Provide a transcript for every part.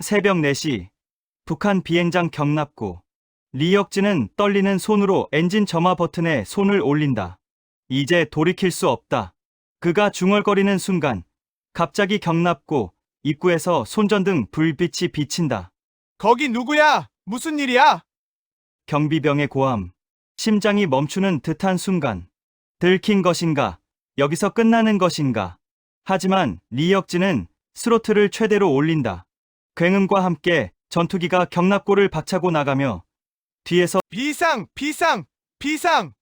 새벽 4시 북한 비행장 경납고. 리혁진은 떨리는 손으로 엔진 점화 버튼에 손을 올린다. 이제 돌이킬 수 없다. 그가 중얼거리는 순간 갑자기 경납고 입구에서 손전등 불빛이 비친다. 거기 누구야? 무슨 일이야? 경비병의 고함. 심장이 멈추는 듯한 순간. 들킨 것인가? 여기서 끝나는 것인가? 하지만 리혁진은 스로틀을 최대로 올린다. 굉음과 함께 전투기가 경납고를 박차고 나가며 뒤에서 비상! 비상! 비상!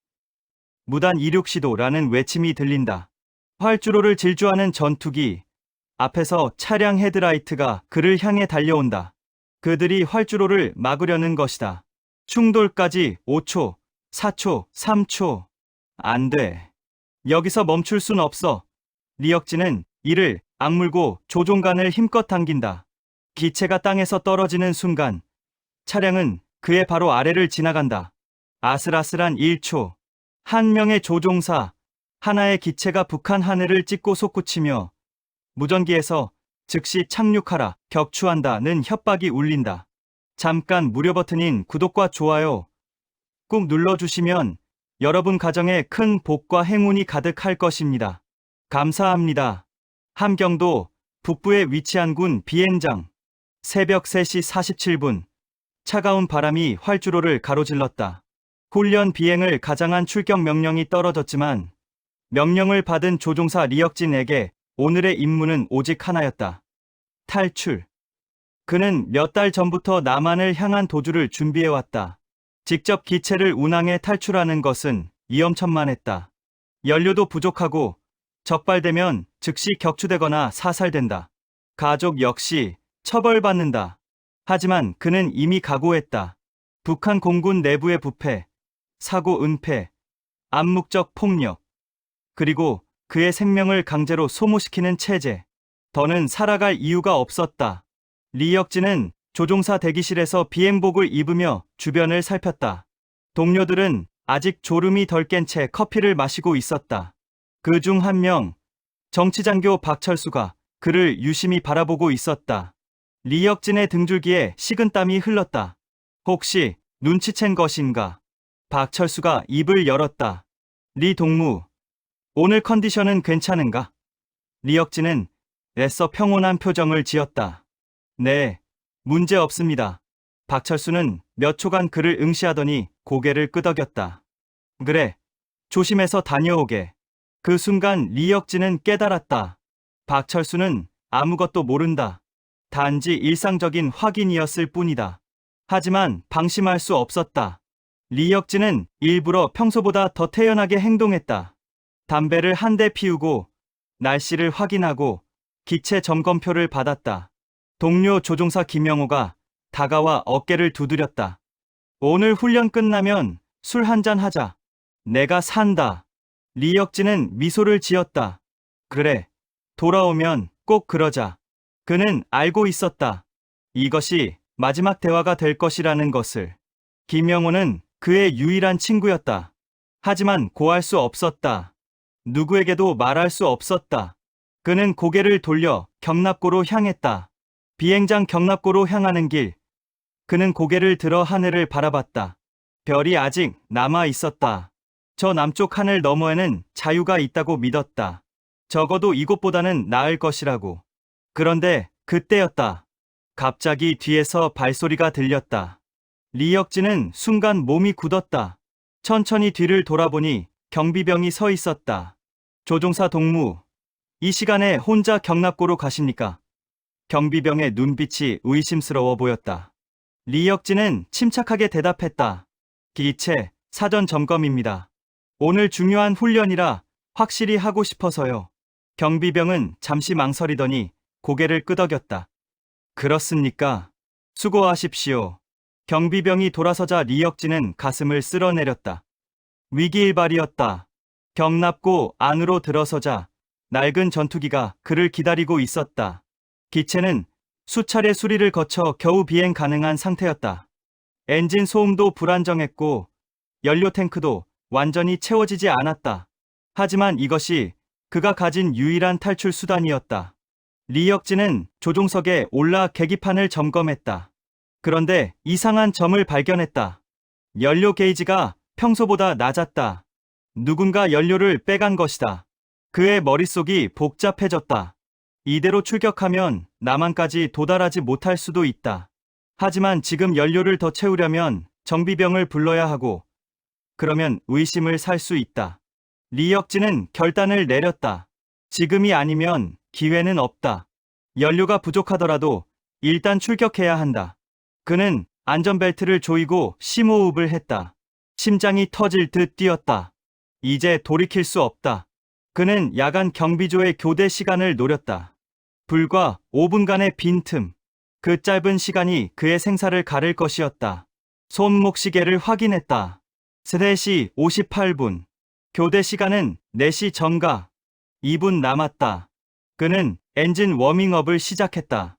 무단 이륙 시도라는 외침이 들린다. 활주로를 질주하는 전투기. 앞에서 차량 헤드라이트가 그를 향해 달려온다. 그들이 활주로를 막으려는 것이다. 충돌까지 5초, 4초, 3초. 안 돼. 여기서 멈출 순 없어. 리혁진은 이를 악물고 조종간을 힘껏 당긴다. 기체가 땅에서 떨어지는 순간 차량은 그의 바로 아래를 지나간다. 아슬아슬한 1초. 한 명의 조종사, 하나의 기체가 북한 하늘을 찍고 솟구치며 무전기에서 즉시 착륙하라, 격추한다는 협박이 울린다. 잠깐 무료 버튼인 구독과 좋아요 꾹 눌러주시면 여러분 가정에 큰 복과 행운이 가득할 것입니다. 감사합니다. 함경도 북부에 위치한 군 비행장. 새벽 3시 47분. 차가운 바람이 활주로를 가로질렀다. 훈련 비행을 가장한 출격 명령이 떨어졌지만 명령을 받은 조종사 리혁진에게 오늘의 임무는 오직 하나였다. 탈출. 그는 몇 달 전부터 남한을 향한 도주를 준비해왔다. 직접 기체를 운항해 탈출하는 것은 위험천만했다. 연료도 부족하고 적발되면 즉시 격추되거나 사살된다. 가족 역시 처벌받는다. 하지만 그는 이미 각오했다. 북한 공군 내부의 부패, 사고 은폐, 암묵적 폭력, 그리고 그의 생명을 강제로 소모시키는 체제. 더는 살아갈 이유가 없었다. 리혁진은 조종사 대기실에서 비행복을 입으며 주변을 살폈다. 동료들은 아직 졸음이 덜 깬 채 커피를 마시고 있었다. 그 중 한 명, 정치장교 박철수가 그를 유심히 바라보고 있었다. 리혁진의 등줄기에 식은땀이 흘렀다. 혹시 눈치챈 것인가? 박철수가 입을 열었다. 리 동무, 오늘 컨디션은 괜찮은가? 리혁진은 애써 평온한 표정을 지었다. 네, 문제 없습니다. 박철수는 몇 초간 그를 응시하더니 고개를 끄덕였다. 그래, 조심해서 다녀오게. 그 순간 리혁진은 깨달았다. 박철수는 아무것도 모른다. 단지 일상적인 확인이었을 뿐이다. 하지만 방심할 수 없었다. 리혁진은 일부러 평소보다 더 태연하게 행동했다. 담배를 한 대 피우고 날씨를 확인하고 기체 점검표를 받았다. 동료 조종사 김영호가 다가와 어깨를 두드렸다. 오늘 훈련 끝나면 술 한잔 하자. 내가 산다. 리혁진은 미소를 지었다. 그래, 돌아오면 꼭 그러자. 그는 알고 있었다. 이것이 마지막 대화가 될 것이라는 것을. 김영호는 그의 유일한 친구였다. 하지만 고할 수 없었다. 누구에게도 말할 수 없었다. 그는 고개를 돌려 경납고로 향했다. 비행장 경납고로 향하는 길. 그는 고개를 들어 하늘을 바라봤다. 별이 아직 남아 있었다. 저 남쪽 하늘 너머에는 자유가 있다고 믿었다. 적어도 이곳보다는 나을 것이라고. 그런데 그때였다. 갑자기 뒤에서 발소리가 들렸다. 리혁진은 순간 몸이 굳었다. 천천히 뒤를 돌아보니 경비병이 서 있었다. 조종사 동무, 이 시간에 혼자 경납고로 가십니까? 경비병의 눈빛이 의심스러워 보였다. 리혁진은 침착하게 대답했다. 기체 사전 점검입니다. 오늘 중요한 훈련이라 확실히 하고 싶어서요. 경비병은 잠시 망설이더니 고개를 끄덕였다. 그렇습니까? 수고하십시오. 경비병이 돌아서자 리혁진은 가슴을 쓸어내렸다. 위기일발이었다. 경납고 안으로 들어서자 낡은 전투기가 그를 기다리고 있었다. 기체는 수차례 수리를 거쳐 겨우 비행 가능한 상태였다. 엔진 소음도 불안정했고 연료 탱크도 완전히 채워지지 않았다. 하지만 이것이 그가 가진 유일한 탈출 수단이었다. 리혁진은 조종석에 올라 계기판을 점검했다. 그런데 이상한 점을 발견했다. 연료 게이지가 평소보다 낮았다. 누군가 연료를 빼간 것이다. 그의 머릿속이 복잡해졌다. 이대로 출격하면 남한까지 도달하지 못할 수도 있다. 하지만 지금 연료를 더 채우려면 정비병을 불러야 하고, 그러면 의심을 살 수 있다. 리혁진은 결단을 내렸다. 지금이 아니면 기회는 없다. 연료가 부족하더라도 일단 출격해야 한다. 그는 안전벨트를 조이고 심호흡을 했다. 심장이 터질 듯 뛰었다. 이제 돌이킬 수 없다. 그는 야간 경비조의 교대 시간을 노렸다. 불과 5분간의 빈틈. 그 짧은 시간이 그의 생사를 가를 것이었다. 손목 시계를 확인했다. 3시 58분. 교대 시간은 4시 전가. 2분 남았다. 그는 엔진 워밍업을 시작했다.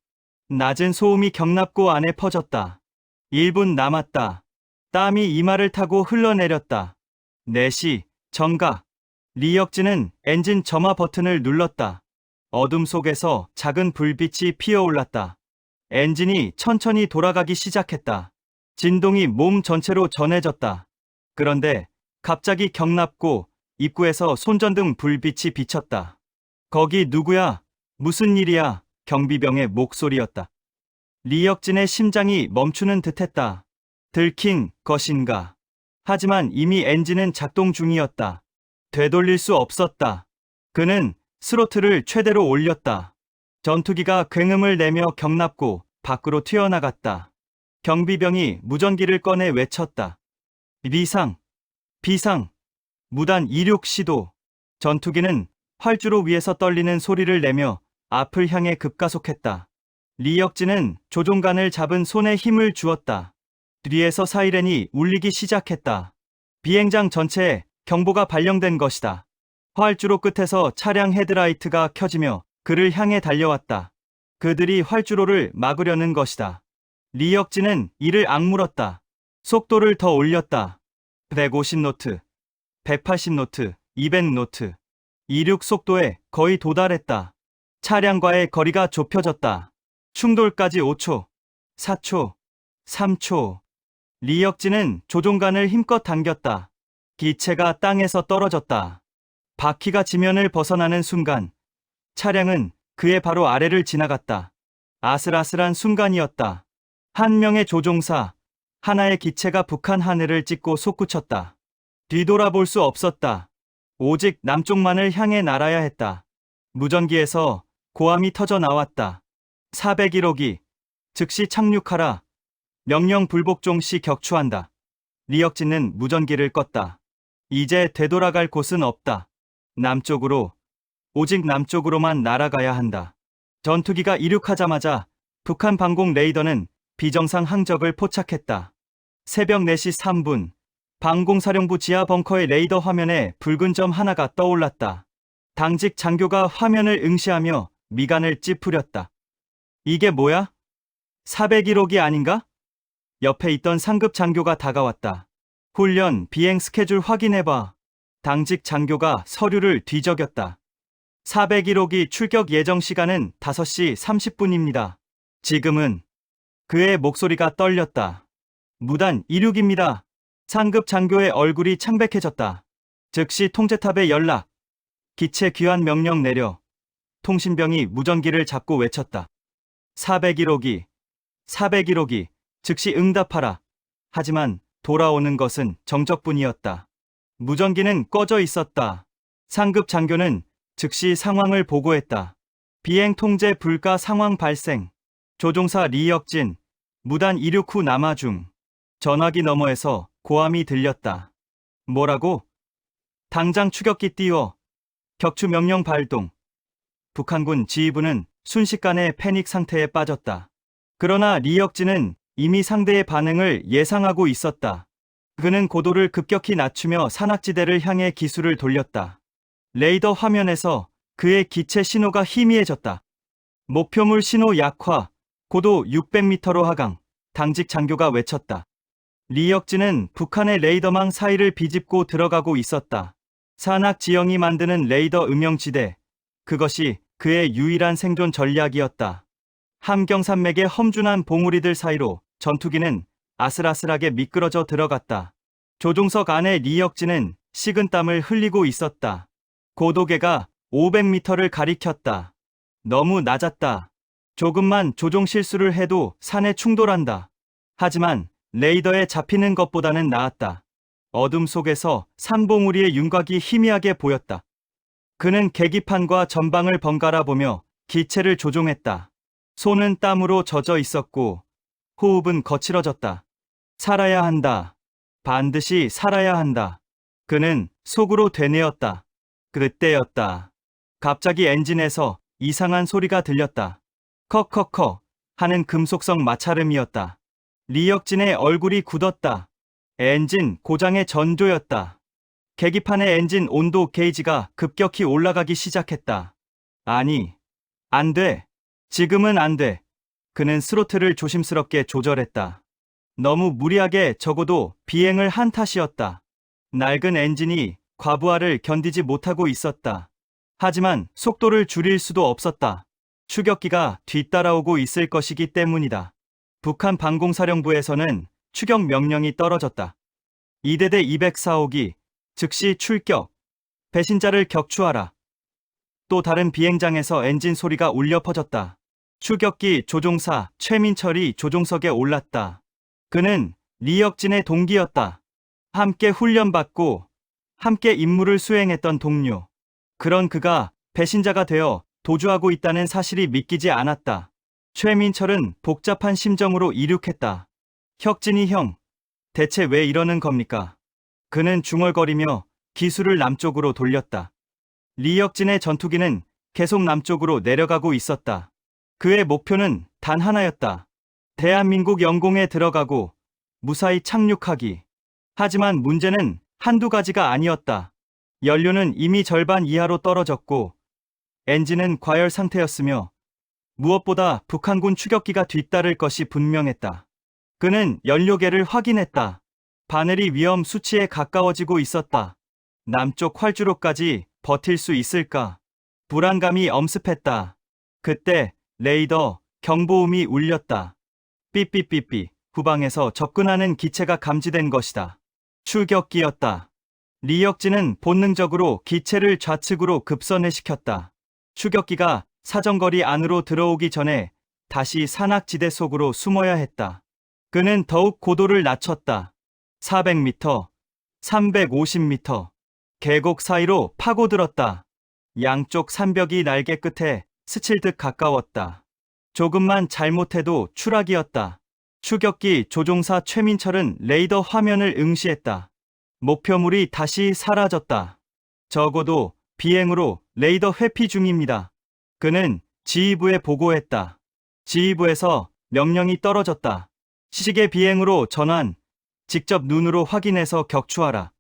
낮은 소음이 경납고 안에 퍼졌다. 1분 남았다. 땀이 이마를 타고 흘러내렸다. 4시 전가. 리혁진은 엔진 점화 버튼을 눌렀다. 어둠 속에서 작은 불빛이 피어올랐다. 엔진이 천천히 돌아가기 시작했다. 진동이 몸 전체로 전해졌다. 그런데 갑자기 경납고 입구에서 손전등 불빛이 비쳤다. 거기 누구야? 무슨 일이야? 경비병의 목소리였다. 리혁진의 심장이 멈추는 듯했다. 들킨 것인가? 하지만 이미 엔진은 작동 중이었다. 되돌릴 수 없었다. 그는 스로틀을 최대로 올렸다. 전투기가 굉음을 내며 경납고 밖으로 튀어나갔다. 경비병이 무전기를 꺼내 외쳤다. 비상, 비상, 무단 이륙 시도. 전투기는 활주로 위에서 떨리는 소리를 내며 앞을 향해 급가속했다. 리혁진은 조종간을 잡은 손에 힘을 주었다. 뒤에서 사이렌이 울리기 시작했다. 비행장 전체에 경보가 발령된 것이다. 활주로 끝에서 차량 헤드라이트가 켜지며 그를 향해 달려왔다. 그들이 활주로를 막으려는 것이다. 리혁진은 이를 악물었다. 속도를 더 올렸다. 150노트, 180노트, 200노트. 이륙 속도에 거의 도달했다. 차량과의 거리가 좁혀졌다. 충돌까지 5초, 4초, 3초. 리혁진은 조종간을 힘껏 당겼다. 기체가 땅에서 떨어졌다. 바퀴가 지면을 벗어나는 순간 차량은 그의 바로 아래를 지나갔다. 아슬아슬한 순간이었다. 한 명의 조종사, 하나의 기체가 북한 하늘을 찍고 솟구쳤다. 뒤돌아볼 수 없었다. 오직 남쪽만을 향해 날아야 했다. 무전기에서 고함이 터져 나왔다. 401호기, 즉시 착륙하라. 명령 불복종 시 격추한다. 리혁진은 무전기를 껐다. 이제 되돌아갈 곳은 없다. 남쪽으로, 오직 남쪽으로만 날아가야 한다. 전투기가 이륙하자마자 북한 방공 레이더는 비정상 항적을 포착했다. 새벽 4시 3분, 방공사령부 지하 벙커의 레이더 화면에 붉은 점 하나가 떠올랐다. 당직 장교가 화면을 응시하며 미간을 찌푸렸다. 이게 뭐야? 401호기 아닌가? 옆에 있던 상급 장교가 다가왔다. 훈련 비행 스케줄 확인해봐. 당직 장교가 서류를 뒤적였다. 401호기 출격 예정 시간은 5시 30분입니다. 지금은 그의 목소리가 떨렸다. 무단 이륙입니다. 상급 장교의 얼굴이 창백해졌다. 즉시 통제탑에 연락. 기체 귀환 명령 내려. 통신병이 무전기를 잡고 외쳤다. 401호기, 401호기, 즉시 응답하라. 하지만 돌아오는 것은 정적뿐이었다. 무전기는 꺼져 있었다. 상급 장교는 즉시 상황을 보고했다. 비행 통제 불가 상황 발생. 조종사 리혁진, 무단 이륙 후 남아 중. 전화기 너머에서 고함이 들렸다. 뭐라고? 당장 추격기 띄워. 격추 명령 발동. 북한군 지휘부는 순식간에 패닉 상태에 빠졌다. 그러나 리혁진은 이미 상대의 반응을 예상하고 있었다. 그는 고도를 급격히 낮추며 산악지대를 향해 기술을 돌렸다. 레이더 화면에서 그의 기체 신호가 희미해졌다. 목표물 신호 약화, 고도 600m로 하강, 당직 장교가 외쳤다. 리혁진은 북한의 레이더망 사이를 비집고 들어가고 있었다. 산악 지형이 만드는 레이더 음영지대, 그것이 그의 유일한 생존 전략이었다. 함경산맥의 험준한 봉우리들 사이로 전투기는 아슬아슬하게 미끄러져 들어갔다. 조종석 안에 리역진은 식은땀을 흘리고 있었다. 고도계가 500m를 가리켰다. 너무 낮았다. 조금만 조종 실수를 해도 산에 충돌한다. 하지만 레이더에 잡히는 것보다는 나았다. 어둠 속에서 산봉우리의 윤곽이 희미하게 보였다. 그는 계기판과 전방을 번갈아 보며 기체를 조종했다. 손은 땀으로 젖어 있었고 호흡은 거칠어졌다. 살아야 한다. 반드시 살아야 한다. 그는 속으로 되뇌었다. 그때였다. 갑자기 엔진에서 이상한 소리가 들렸다. 컥컥컥 하는 금속성 마찰음이었다. 리역진의 얼굴이 굳었다. 엔진 고장의 전조였다. 계기판의 엔진 온도 게이지가 급격히 올라가기 시작했다. 아니, 안 돼. 지금은 안 돼. 그는 스로틀을 조심스럽게 조절했다. 너무 무리하게 적어도 비행을 한 탓이었다. 낡은 엔진이 과부하를 견디지 못하고 있었다. 하지만 속도를 줄일 수도 없었다. 추격기가 뒤따라오고 있을 것이기 때문이다. 북한 방공사령부에서는 추격 명령이 떨어졌다. 이대대 204호기 즉시 출격. 배신자를 격추하라. 또 다른 비행장에서 엔진 소리가 울려 퍼졌다. 추격기 조종사 최민철이 조종석에 올랐다. 그는 리역진의 동기였다. 함께 훈련받고 함께 임무를 수행했던 동료. 그런 그가 배신자가 되어 도주하고 있다는 사실이 믿기지 않았다. 최민철은 복잡한 심정으로 이륙했다. 혁진이 형, 대체 왜 이러는 겁니까? 그는 중얼거리며 기술을 남쪽으로 돌렸다. 리역진의 전투기는 계속 남쪽으로 내려가고 있었다. 그의 목표는 단 하나였다. 대한민국 영공에 들어가고 무사히 착륙하기. 하지만 문제는 한두 가지가 아니었다. 연료는 이미 절반 이하로 떨어졌고 엔진은 과열 상태였으며 무엇보다 북한군 추격기가 뒤따를 것이 분명했다. 그는 연료계를 확인했다. 바늘이 위험 수치에 가까워지고 있었다. 남쪽 활주로까지 버틸 수 있을까? 불안감이 엄습했다. 그때 레이더 경보음이 울렸다. 삐삐삐삐. 후방에서 접근하는 기체가 감지된 것이다. 추격기였다. 리역진은 본능적으로 기체를 좌측으로 급선회시켰다. 추격기가 사정거리 안으로 들어오기 전에 다시 산악지대 속으로 숨어야 했다. 그는 더욱 고도를 낮췄다. 400m, 350m. 계곡 사이로 파고들었다. 양쪽 산벽이 날개 끝에 스칠 듯 가까웠다. 조금만 잘못해도 추락이었다. 추격기 조종사 최민철은 레이더 화면을 응시했다. 목표물이 다시 사라졌다. 적어도 비행으로 레이더 회피 중입니다. 그는 지휘부에 보고했다. 지휘부에서 명령이 떨어졌다. 시계 비행으로 전환. 직접 눈으로 확인해서 격추하라.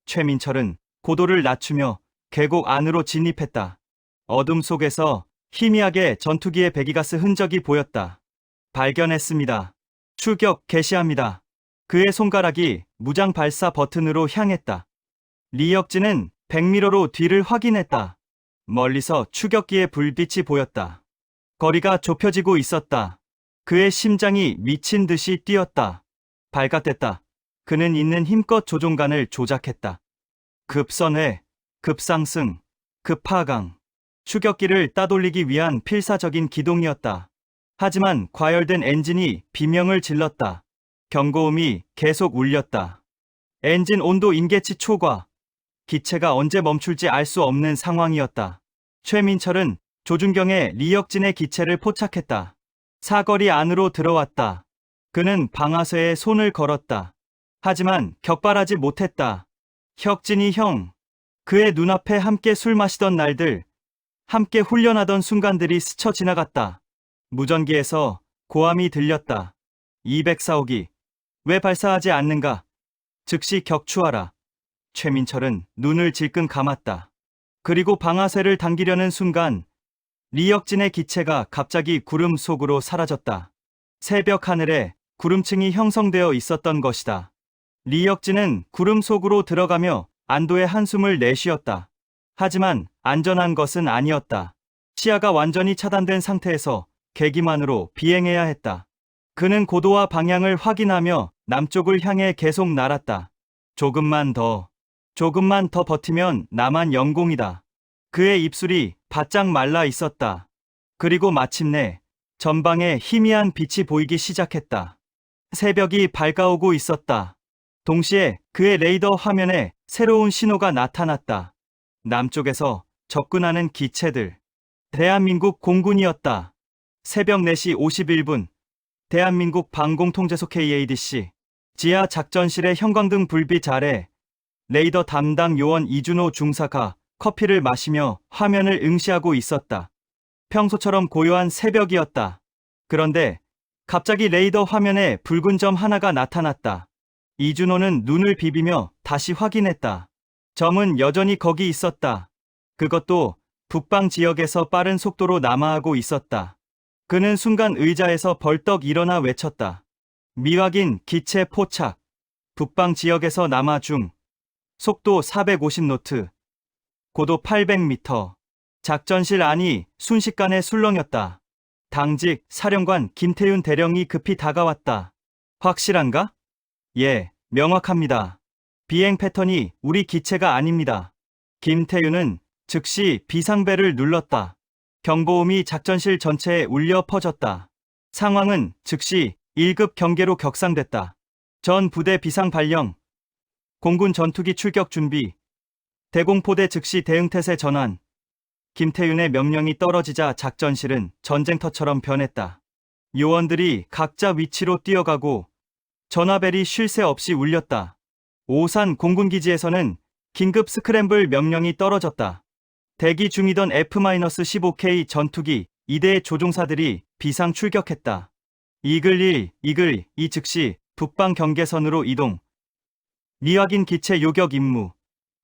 최민철은 고도를 낮추며 계곡 안으로 진입했다. 어둠 속에서 희미하게 전투기의 배기가스 흔적이 보였다. 발견했습니다. 추격 개시합니다. 그의 손가락이 무장 발사 버튼으로 향했다. 리역진은 100m로 뒤를 확인했다. 멀리서 추격기의 불빛이 보였다. 거리가 좁혀지고 있었다. 그의 심장이 미친 듯이 뛰었다. 발각됐다. 그는 있는 힘껏 조종간을 조작했다. 급선회, 급상승, 급하강. 추격기를 따돌리기 위한 필사적인 기동이었다. 하지만 과열된 엔진이 비명을 질렀다. 경고음이 계속 울렸다. 엔진 온도 인계치 초과. 기체가 언제 멈출지 알 수 없는 상황이었다. 최민철은 조준경에 리역진의 기체를 포착했다. 사거리 안으로 들어왔다. 그는 방아쇠에 손을 걸었다. 하지만 격발하지 못했다. 혁진이 형. 그의 눈앞에 함께 술 마시던 날들, 함께 훈련하던 순간들이 스쳐 지나갔다. 무전기에서 고함이 들렸다. 204호기. 왜 발사하지 않는가? 즉시 격추하라. 최민철은 눈을 질끈 감았다. 그리고 방아쇠를 당기려는 순간 리역진의 기체가 갑자기 구름 속으로 사라졌다. 새벽 하늘에 구름층이 형성되어 있었던 것이다. 리역진은 구름 속으로 들어가며 안도의 한숨을 내쉬었다. 하지만 안전한 것은 아니었다. 시야가 완전히 차단된 상태에서 계기만으로 비행해야 했다. 그는 고도와 방향을 확인하며 남쪽을 향해 계속 날았다. 조금만 더 버티면 나만 영공이다. 그의 입술이 바짝 말라 있었다. 그리고 마침내 전방에 희미한 빛이 보이기 시작했다. 새벽이 밝아오고 있었다. 동시에 그의 레이더 화면에 새로운 신호가 나타났다. 남쪽에서 접근하는 기체들. 대한민국 공군이었다. 새벽 4시 51분. 대한민국 방공통제소 KADC. 지하 작전실의 형광등 불빛 아래 레이더 담당 요원 이준호 중사가 커피를 마시며 화면을 응시하고 있었다. 평소처럼 고요한 새벽이었다. 그런데 갑자기 레이더 화면에 붉은 점 하나가 나타났다. 이준호는 눈을 비비며 다시 확인했다. 점은 여전히 거기 있었다. 그것도 북방 지역에서 빠른 속도로 남하하고 있었다. 그는 순간 의자에서 벌떡 일어나 외쳤다. 미확인 기체 포착. 북방 지역에서 남하 중. 속도 450노트. 고도 800m. 작전실 안이 순식간에 술렁였다. 당직 사령관 김태윤 대령이 급히 다가왔다. 확실한가? 예, 명확합니다. 비행 패턴이 우리 기체가 아닙니다. 김태윤은 즉시 비상벨을 눌렀다. 경보음이 작전실 전체에 울려 퍼졌다. 상황은 즉시 1급 경계로 격상됐다. 전 부대 비상 발령. 공군 전투기 출격 준비. 대공포대 즉시 대응태세 전환. 김태윤의 명령이 떨어지자 작전실은 전쟁터처럼 변했다. 요원들이 각자 위치로 뛰어가고 전화벨이 쉴 새 없이 울렸다. 오산 공군기지에서는 긴급 스크램블 명령이 떨어졌다. 대기 중이던 F-15K 전투기 2대의 조종사들이 비상 출격했다. 이글 1, 이글 2 즉시 북방 경계선으로 이동. 미확인 기체 요격 임무.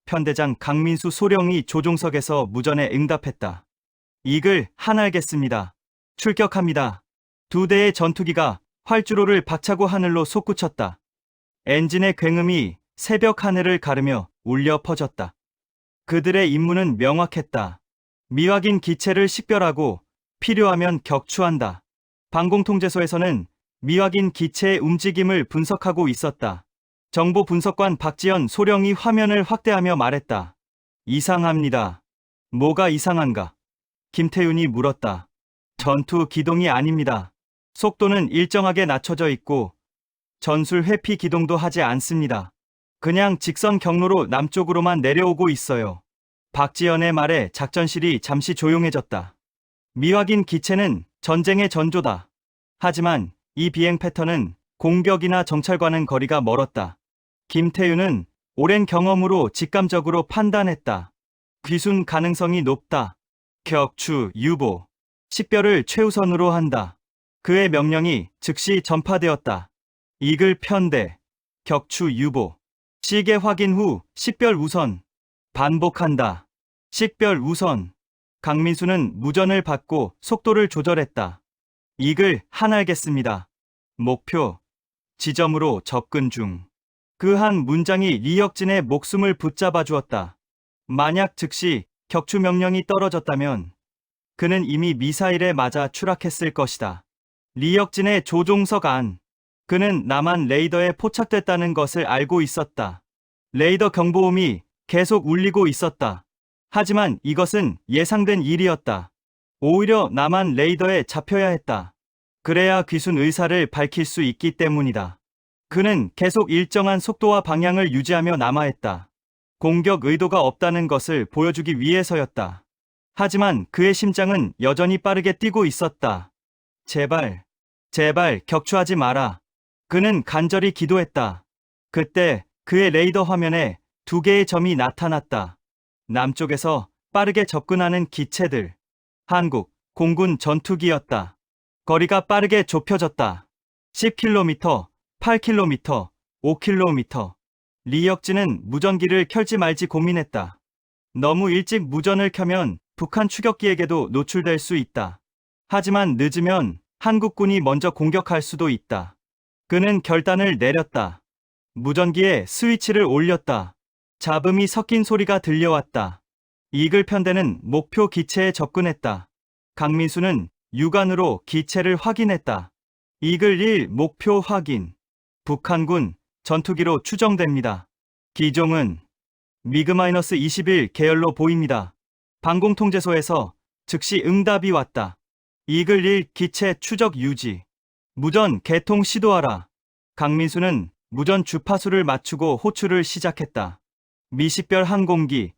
편대장 강민수 소령이 조종석에서 무전에 응답했다. 이글 한 알겠습니다. 출격합니다. 2대의 전투기가 활주로를 박차고 하늘로 솟구쳤다. 엔진의 굉음이 새벽 하늘을 가르며 울려 퍼졌다. 그들의 임무는 명확했다. 미확인 기체를 식별하고 필요하면 격추한다. 방공통제소에서는 미확인 기체의 움직임을 분석하고 있었다. 정보 분석관 박지연 소령이 화면을 확대하며 말했다. 이상합니다. 뭐가 이상한가? 김태윤이 물었다. 전투 기동이 아닙니다. 속도는 일정하게 낮춰져 있고 전술 회피 기동도 하지 않습니다. 그냥 직선 경로로 남쪽으로만 내려오고 있어요. 박지연의 말에 작전실이 잠시 조용해졌다. 미확인 기체는 전쟁의 전조다. 하지만 이 비행 패턴은 공격이나 정찰과는 거리가 멀었다. 김태윤은 오랜 경험으로 직감적으로 판단했다. 귀순 가능성이 높다. 격추, 유보, 식별을 최우선으로 한다. 그의 명령이 즉시 전파되었다. 이글 편대, 격추 유보, 시계 확인 후 식별 우선. 반복한다. 식별 우선. 강민수는 무전을 받고 속도를 조절했다. 이글 한 알겠습니다. 목표 지점으로 접근 중. 그 한 문장이 리혁진의 목숨을 붙잡아 주었다. 만약 즉시 격추 명령이 떨어졌다면 그는 이미 미사일에 맞아 추락했을 것이다. 리혁진의 조종석 안. 그는 남한 레이더에 포착됐다는 것을 알고 있었다. 레이더 경보음이 계속 울리고 있었다. 하지만 이것은 예상된 일이었다. 오히려 남한 레이더에 잡혀야 했다. 그래야 귀순 의사를 밝힐 수 있기 때문이다. 그는 계속 일정한 속도와 방향을 유지하며 남아했다. 공격 의도가 없다는 것을 보여주기 위해서였다. 하지만 그의 심장은 여전히 빠르게 뛰고 있었다. 제발 격추하지 마라. 그는 간절히 기도했다. 그때 그의 레이더 화면에 2개의 점이 나타났다. 남쪽에서 빠르게 접근하는 기체들. 한국 공군 전투기였다. 거리가 빠르게 좁혀졌다. 10km, 8km, 5km. 리혁진은 무전기를 켤지 말지 고민했다. 너무 일찍 무전을 켜면 북한 추격기에게도 노출될 수 있다. 하지만 늦으면 한국군이 먼저 공격할 수도 있다. 그는 결단을 내렸다. 무전기에 스위치를 올렸다. 잡음이 섞인 소리가 들려왔다. 이글 편대는 목표 기체에 접근했다. 강민수는 육안으로 기체를 확인했다. 이글 1 목표 확인. 북한군 전투기로 추정됩니다. 기종은 미그-21 계열로 보입니다. 방공통제소에서 즉시 응답이 왔다. 이글 1 기체 추적 유지. 무전 개통 시도하라. 강민수는 무전 주파수를 맞추고 호출을 시작했다. 미식별 항공기.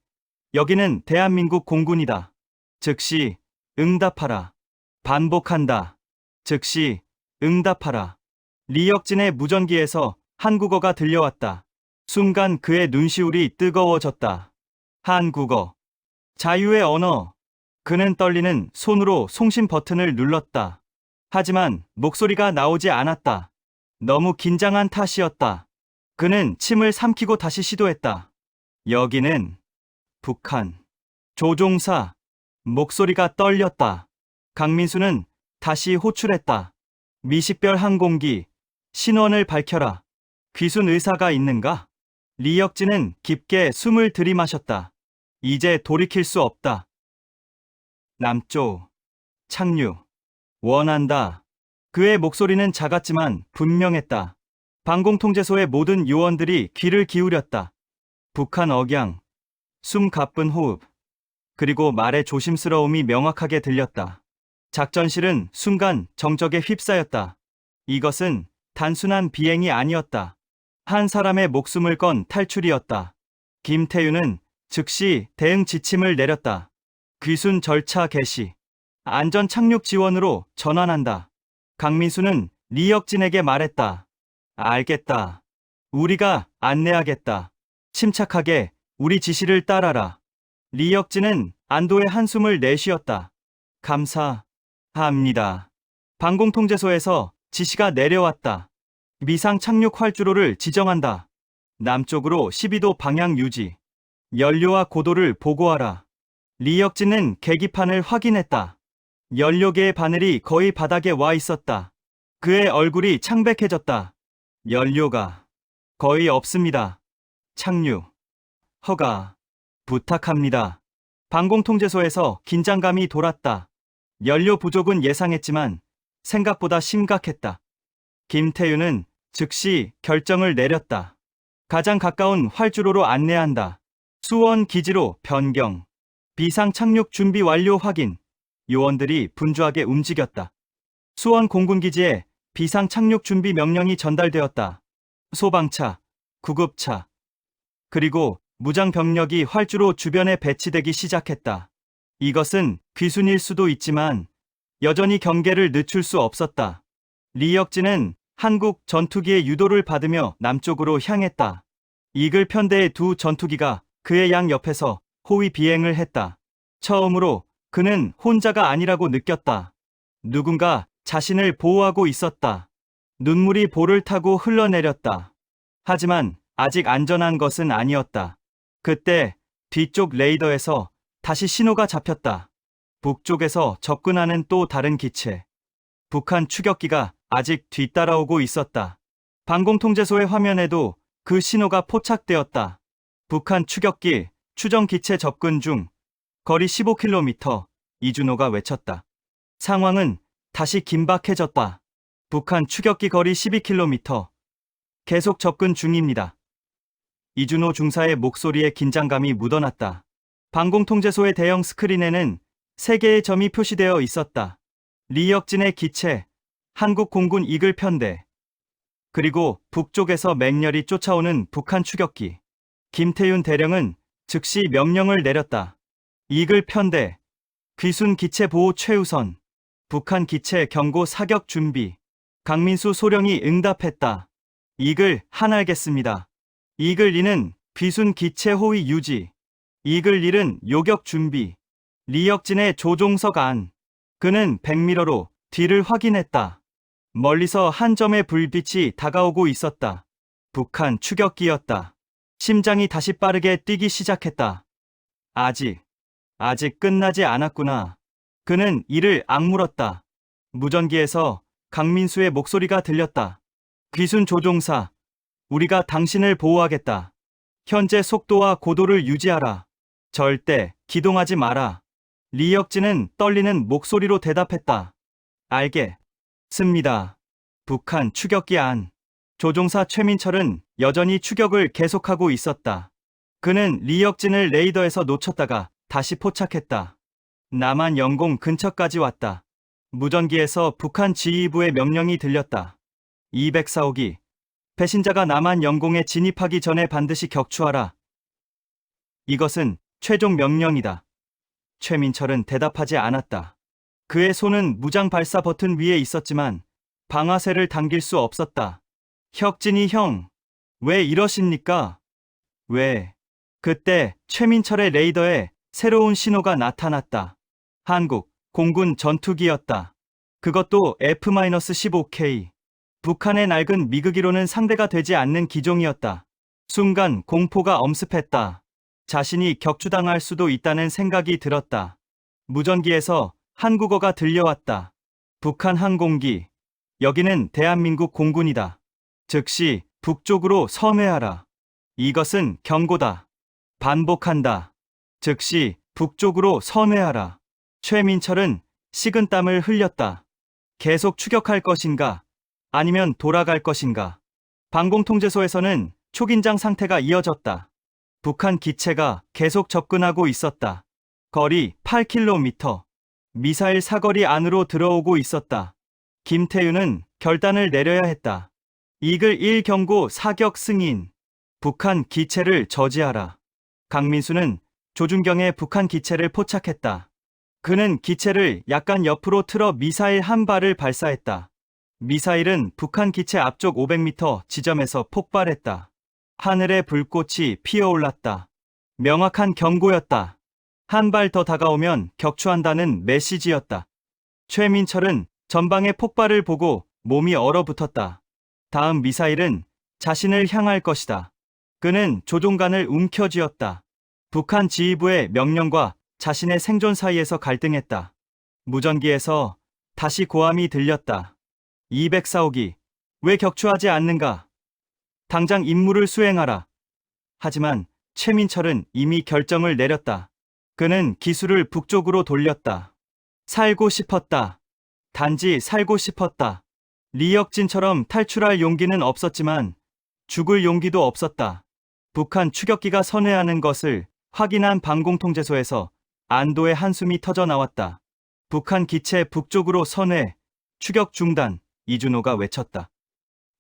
여기는 대한민국 공군이다. 즉시 응답하라. 반복한다. 즉시 응답하라. 리혁진의 무전기에서 한국어가 들려왔다. 순간 그의 눈시울이 뜨거워졌다. 한국어. 자유의 언어. 그는 떨리는 손으로 송신 버튼을 눌렀다. 하지만 목소리가 나오지 않았다. 너무 긴장한 탓이었다. 그는 침을 삼키고 다시 시도했다. 여기는 북한. 조종사. 목소리가 떨렸다. 강민수는 다시 호출했다. 미식별 항공기. 신원을 밝혀라. 귀순 의사가 있는가? 리혁진은 깊게 숨을 들이마셨다. 이제 돌이킬 수 없다. 남쪽. 착륙. 원한다. 그의 목소리는 작았지만 분명했다. 방공통제소의 모든 요원들이 귀를 기울였다. 북한 억양. 숨 가쁜 호흡. 그리고 말의 조심스러움이 명확하게 들렸다. 작전실은 순간 정적에 휩싸였다. 이것은 단순한 비행이 아니었다. 한 사람의 목숨을 건 탈출이었다. 김태윤은 즉시 대응 지침을 내렸다. 귀순 절차 개시. 안전 착륙 지원으로 전환한다. 강민수는 리혁진에게 말했다. 알겠다. 우리가 안내하겠다. 침착하게 우리 지시를 따라라. 리혁진은 안도의 한숨을 내쉬었다. 감사합니다. 방공통제소에서 지시가 내려왔다. 미상 착륙 활주로를 지정한다. 남쪽으로 12도 방향 유지. 연료와 고도를 보고하라. 리혁진은 계기판을 확인했다. 연료계의 바늘이 거의 바닥에 와 있었다. 그의 얼굴이 창백해졌다. 연료가 거의 없습니다. 착륙. 허가. 부탁합니다. 방공통제소에서 긴장감이 돌았다. 연료 부족은 예상했지만 생각보다 심각했다. 김태윤은 즉시 결정을 내렸다. 가장 가까운 활주로로 안내한다. 수원 기지로 변경. 비상 착륙 준비 완료 확인. 요원들이 분주하게 움직였다. 수원 공군기지에 비상 착륙 준비 명령이 전달되었다. 소방차, 구급차, 그리고 무장 병력이 활주로 주변에 배치되기 시작했다. 이것은 귀순일 수도 있지만 여전히 경계를 늦출 수 없었다. 리혁진은 한국 전투기의 유도를 받으며 남쪽으로 향했다. 이글 편대의 두 전투기가 그의 양 옆에서 호위 비행을 했다. 처음으로 그는 혼자가 아니라고 느꼈다. 누군가 자신을 보호하고 있었다. 눈물이 볼을 타고 흘러내렸다. 하지만 아직 안전한 것은 아니었다. 그때 뒤쪽 레이더에서 다시 신호가 잡혔다. 북쪽에서 접근하는 또 다른 기체. 북한 추격기가 아직 뒤따라오고 있었다. 방공통제소의 화면에도 그 신호가 포착되었다. 북한 추격기 추정 기체 접근 중. 거리 15km. 이준호가 외쳤다. 상황은 다시 긴박해졌다. 북한 추격기 거리 12km. 계속 접근 중입니다. 이준호 중사의 목소리에 긴장감이 묻어났다. 방공통제소의 대형 스크린에는 3개의 점이 표시되어 있었다. 리혁진의 기체, 한국공군 이글 편대, 그리고 북쪽에서 맹렬히 쫓아오는 북한 추격기. 김태윤 대령은 즉시 명령을 내렸다. 이글 편대, 귀순 기체 보호 최우선, 북한 기체 경고 사격 준비. 강민수 소령이 응답했다. 이글 한 알겠습니다. 이글 2는 귀순 기체 호위 유지. 이글 1은 요격 준비. 리혁진의 조종석 안. 그는 100m로 뒤를 확인했다. 멀리서 한 점의 불빛이 다가오고 있었다. 북한 추격기였다. 심장이 다시 빠르게 뛰기 시작했다. 아직 끝나지 않았구나. 그는 이를 악물었다. 무전기에서 강민수의 목소리가 들렸다. 귀순 조종사, 우리가 당신을 보호하겠다. 현재 속도와 고도를 유지하라. 절대 기동하지 마라. 리혁진은 떨리는 목소리로 대답했다. 알겠습니다. 북한 추격기 안. 조종사 최민철은 여전히 추격을 계속하고 있었다. 그는 리혁진을 레이더에서 놓쳤다가 다시 포착했다. 남한 영공 근처까지 왔다. 무전기에서 북한 지휘부의 명령이 들렸다. 204호기. 배신자가 남한 영공에 진입하기 전에 반드시 격추하라. 이것은 최종 명령이다. 최민철은 대답하지 않았다. 그의 손은 무장 발사 버튼 위에 있었지만 방아쇠를 당길 수 없었다. 혁진이 형, 왜 이러십니까? 왜? 그때 최민철의 레이더에 새로운 신호가 나타났다. 한국 공군 전투기였다. 그것도 F-15K. 북한의 낡은 미그기로는 상대가 되지 않는 기종이었다. 순간 공포가 엄습했다. 자신이 격추당할 수도 있다는 생각이 들었다. 무전기에서 한국어가 들려왔다. 북한 항공기. 여기는 대한민국 공군이다. 즉시 북쪽으로 선회하라. 이것은 경고다. 반복한다. 즉시 북쪽으로 선회하라. 최민철은 식은땀을 흘렸다. 계속 추격할 것인가? 아니면 돌아갈 것인가? 방공통제소에서는 초긴장 상태가 이어졌다. 북한 기체가 계속 접근하고 있었다. 거리 8km. 미사일 사거리 안으로 들어오고 있었다. 김태윤은 결단을 내려야 했다. 이글 1 경고 사격 승인. 북한 기체를 저지하라. 강민수는 조준경의 북한 기체를 포착했다. 그는 기체를 약간 옆으로 틀어 미사일 한 발을 발사했다. 미사일은 북한 기체 앞쪽 500m 지점에서 폭발했다. 하늘에 불꽃이 피어올랐다. 명확한 경고였다. 한 발 더 다가오면 격추한다는 메시지였다. 최민철은 전방의 폭발을 보고 몸이 얼어붙었다. 다음 미사일은 자신을 향할 것이다. 그는 조종관을 움켜쥐었다. 북한 지휘부의 명령과 자신의 생존 사이에서 갈등했다. 무전기에서 다시 고함이 들렸다. 204호기, 왜 격추하지 않는가? 당장 임무를 수행하라. 하지만 최민철은 이미 결정을 내렸다. 그는 기술을 북쪽으로 돌렸다. 살고 싶었다. 단지 살고 싶었다. 리혁진처럼 탈출할 용기는 없었지만 죽을 용기도 없었다. 북한 추격기가 선회하는 것을 확인한 방공통제소에서 안도의 한숨이 터져 나왔다. 북한 기체 북쪽으로 선회, 추격 중단, 이준호가 외쳤다.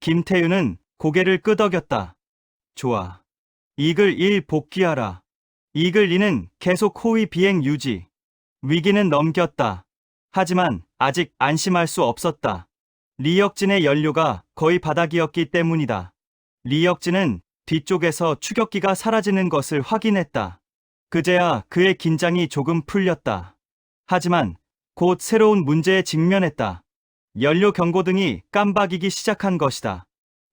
김태윤은 고개를 끄덕였다. 좋아. 이글 1 복귀하라. 이글 2는 계속 호위 비행 유지. 위기는 넘겼다. 하지만 아직 안심할 수 없었다. 리혁진의 연료가 거의 바닥이었기 때문이다. 리혁진은 뒤쪽에서 추격기가 사라지는 것을 확인했다. 그제야 그의 긴장이 조금 풀렸다. 하지만 곧 새로운 문제에 직면했다. 연료 경고등이 깜박이기 시작한 것이다.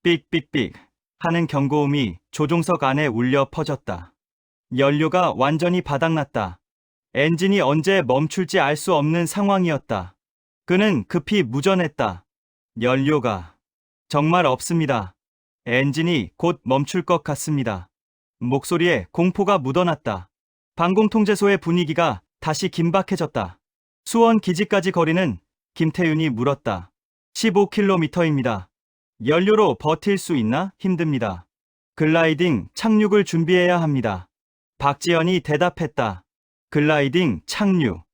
삑삑삑 하는 경고음이 조종석 안에 울려 퍼졌다. 연료가 완전히 바닥났다. 엔진이 언제 멈출지 알 수 없는 상황이었다. 그는 급히 무전했다. 연료가 정말 없습니다. 엔진이 곧 멈출 것 같습니다. 목소리에 공포가 묻어났다. 방공통제소의 분위기가 다시 긴박해졌다. 수원 기지까지 거리는 김태윤이 물었다. 15km입니다. 연료로 버틸 수 있나? 힘듭니다. 글라이딩 착륙을 준비해야 합니다. 박지연이 대답했다. 글라이딩 착륙.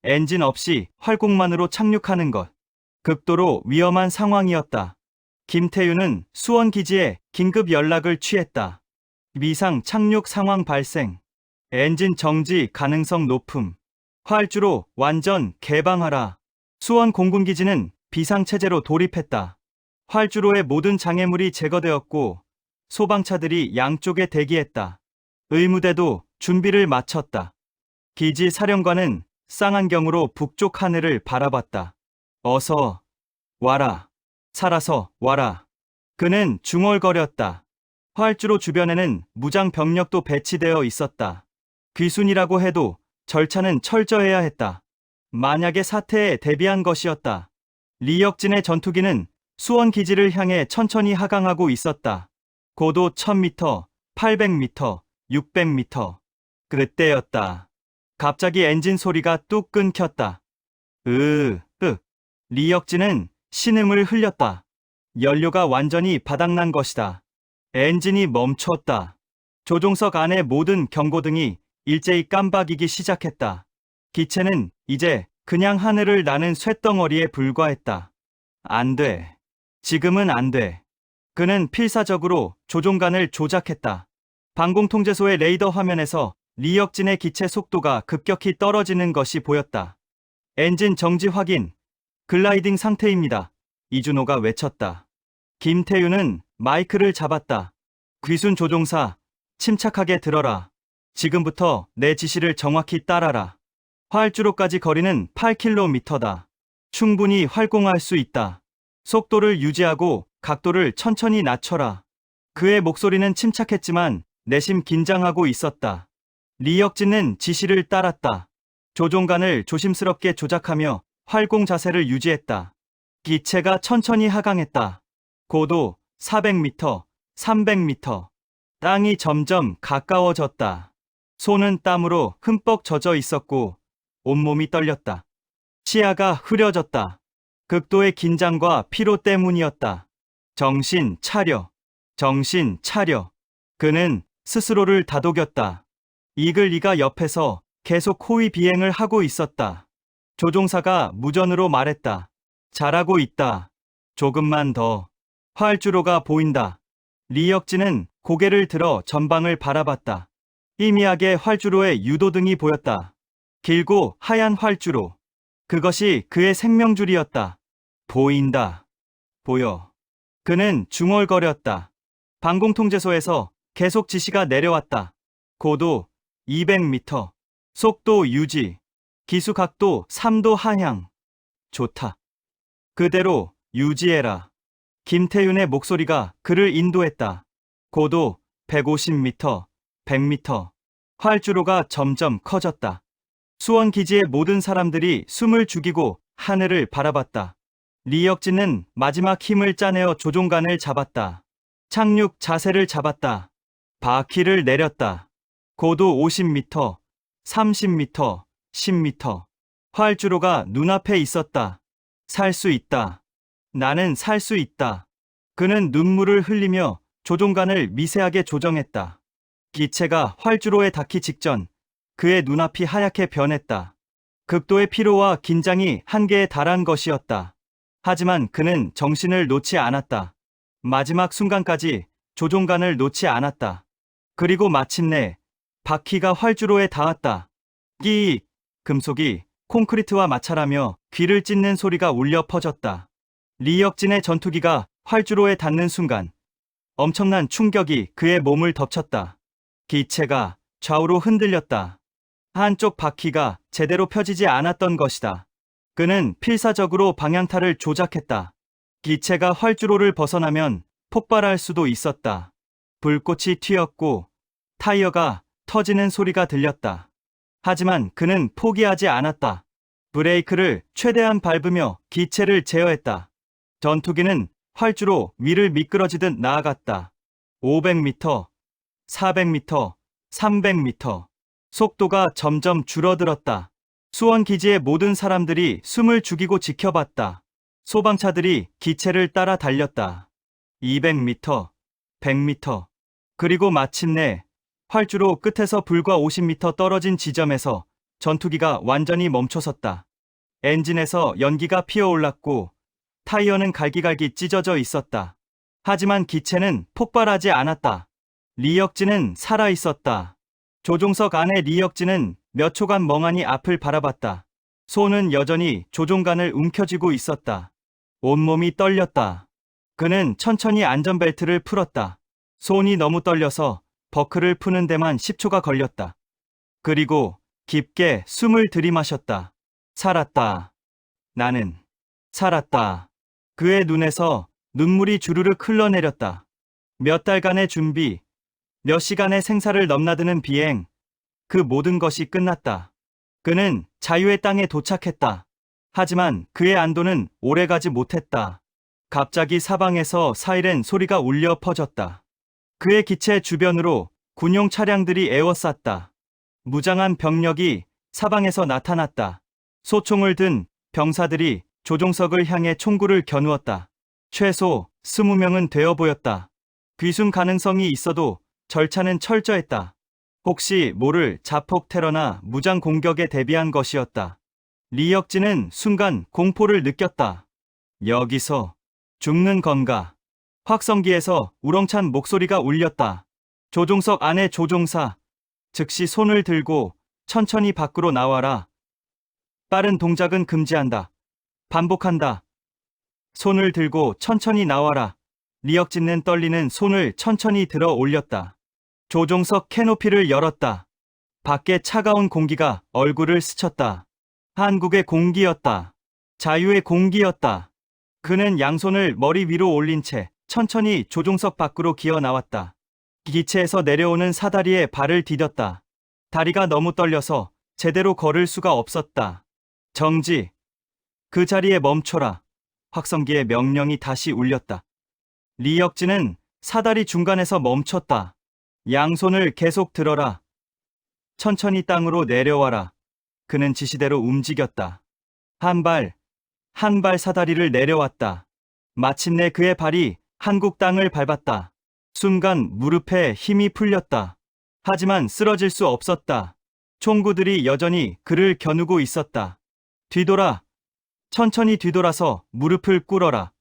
엔진 없이 활공만으로 착륙하는 것. 극도로 위험한 상황이었다. 김태윤은 수원 기지에 긴급 연락을 취했다. 미상 착륙 상황 발생. 엔진 정지 가능성 높음. 활주로 완전 개방하라. 수원 공군기지는 비상체제로 돌입했다. 활주로의 모든 장애물이 제거되었고 소방차들이 양쪽에 대기했다. 의무대도 준비를 마쳤다. 기지 사령관은 쌍안경으로 북쪽 하늘을 바라봤다. 어서 와라. 살아서 와라. 그는 중얼거렸다. 활주로 주변에는 무장 병력도 배치되어 있었다. 귀순이라고 해도 절차는 철저해야 했다. 만약의 사태에 대비한 것이었다. 리혁진의 전투기는 수원 기지를 향해 천천히 하강하고 있었다. 고도 1000m, 800m, 600m. 그때였다. 갑자기 엔진 소리가 뚝 끊겼다. 리역진은 신음을 흘렸다. 연료가 완전히 바닥난 것이다. 엔진이 멈췄다. 조종석 안의 모든 경고등이 일제히 깜박이기 시작했다. 기체는 이제 그냥 하늘을 나는 쇳덩어리에 불과했다. 안 돼. 지금은 안 돼. 그는 필사적으로 조종간을 조작했다. 방공통제소의 레이더 화면에서 리역진의 기체 속도가 급격히 떨어지는 것이 보였다. 엔진 정지 확인. 글라이딩 상태입니다. 이준호가 외쳤다. 김태윤은 마이크를 잡았다. 귀순 조종사, 침착하게 들어라. 지금부터 내 지시를 정확히 따라라. 활주로까지 거리는 8km다. 충분히 활공할 수 있다. 속도를 유지하고 각도를 천천히 낮춰라. 그의 목소리는 침착했지만 내심 긴장하고 있었다. 리역진은 지시를 따랐다. 조종간을 조심스럽게 조작하며 활공 자세를 유지했다. 기체가 천천히 하강했다. 고도 400m, 300m. 땅이 점점 가까워졌다. 손은 땀으로 흠뻑 젖어 있었고 온몸이 떨렸다. 시야가 흐려졌다. 극도의 긴장과 피로 때문이었다. 정신 차려. 정신 차려. 그는 스스로를 다독였다. 이글이가 옆에서 계속 호위 비행을 하고 있었다. 조종사가 무전으로 말했다. 잘하고 있다. 조금만 더. 활주로가 보인다. 리역진은 고개를 들어 전방을 바라봤다. 희미하게 활주로에 유도등이 보였다. 길고 하얀 활주로. 그것이 그의 생명줄이었다. 보인다. 보여. 그는 중얼거렸다. 방공통제소에서 계속 지시가 내려왔다. 고도 200m. 속도 유지. 기수 각도 3도 하향. 좋다. 그대로 유지해라. 김태윤의 목소리가 그를 인도했다. 고도 150m, 100m. 활주로가 점점 커졌다. 수원기지의 모든 사람들이 숨을 죽이고 하늘을 바라봤다. 리역진은 마지막 힘을 짜내어 조종간을 잡았다. 착륙 자세를 잡았다. 바퀴를 내렸다. 고도 50m, 30m, 10m. 활주로가 눈앞에 있었다. 살 수 있다. 나는 살 수 있다. 그는 눈물을 흘리며 조종간을 미세하게 조정했다. 기체가 활주로에 닿기 직전 그의 눈앞이 하얗게 변했다. 극도의 피로와 긴장이 한계에 달한 것이었다. 하지만 그는 정신을 놓지 않았다. 마지막 순간까지 조종간을 놓지 않았다. 그리고 마침내 바퀴가 활주로에 닿았다. 끼익! 금속이 콘크리트와 마찰하며 귀를 찢는 소리가 울려 퍼졌다. 리역진의 전투기가 활주로에 닿는 순간 엄청난 충격이 그의 몸을 덮쳤다. 기체가 좌우로 흔들렸다. 한쪽 바퀴가 제대로 펴지지 않았던 것이다. 그는 필사적으로 방향타를 조작했다. 기체가 활주로를 벗어나면 폭발할 수도 있었다. 불꽃이 튀었고 타이어가 터지는 소리가 들렸다. 하지만 그는 포기하지 않았다. 브레이크를 최대한 밟으며 기체를 제어했다. 전투기는 활주로 위를 미끄러지듯 나아갔다. 500m, 400m, 300m. 속도가 점점 줄어들었다. 수원기지의 모든 사람들이 숨을 죽이고 지켜봤다. 소방차들이 기체를 따라 달렸다. 200m, 100m. 그리고 마침내 활주로 끝에서 불과 50m 떨어진 지점에서 전투기가 완전히 멈춰섰다. 엔진에서 연기가 피어올랐고 타이어는 갈기갈기 찢어져 있었다. 하지만 기체는 폭발하지 않았다. 리역진은 살아있었다. 조종석 안에 리역진은 몇 초간 멍하니 앞을 바라봤다. 손은 여전히 조종간을 움켜쥐고 있었다. 온몸이 떨렸다. 그는 천천히 안전벨트를 풀었다. 손이 너무 떨려서 버클을 푸는 데만 10초가 걸렸다. 그리고 깊게 숨을 들이마셨다. 살았다. 나는 살았다. 그의 눈에서 눈물이 주르륵 흘러내렸다. 몇 달간의 준비, 몇 시간의 생사를 넘나드는 비행, 그 모든 것이 끝났다. 그는 자유의 땅에 도착했다. 하지만 그의 안도는 오래가지 못했다. 갑자기 사방에서 사이렌 소리가 울려 퍼졌다. 그의 기체 주변으로 군용 차량들이 에워쌌다. 무장한 병력이 사방에서 나타났다. 소총을 든 병사들이 조종석을 향해 총구를 겨누었다. 최소 20명은 되어 보였다. 귀순 가능성이 있어도 절차는 철저했다. 혹시 모를 자폭 테러나 무장 공격에 대비한 것이었다. 리혁진은 순간 공포를 느꼈다. 여기서 죽는 건가? 확성기에서 우렁찬 목소리가 울렸다. 조종석 안의 조종사, 즉시 손을 들고 천천히 밖으로 나와라. 빠른 동작은 금지한다. 반복한다. 손을 들고 천천히 나와라. 리혁진은 떨리는 손을 천천히 들어 올렸다. 조종석 캐노피를 열었다. 밖에 차가운 공기가 얼굴을 스쳤다. 한국의 공기였다. 자유의 공기였다. 그는 양손을 머리 위로 올린 채 천천히 조종석 밖으로 기어 나왔다. 기체에서 내려오는 사다리에 발을 디뎠다. 다리가 너무 떨려서 제대로 걸을 수가 없었다. 정지. 그 자리에 멈춰라. 확성기의 명령이 다시 울렸다. 리혁진은 사다리 중간에서 멈췄다. 양손을 계속 들어라. 천천히 땅으로 내려와라. 그는 지시대로 움직였다. 한 발, 한 발 사다리를 내려왔다. 마침내 그의 발이 한국 땅을 밟았다. 순간 무릎에 힘이 풀렸다. 하지만 쓰러질 수 없었다. 총구들이 여전히 그를 겨누고 있었다. 뒤돌아. 천천히 뒤돌아서 무릎을 꿇어라.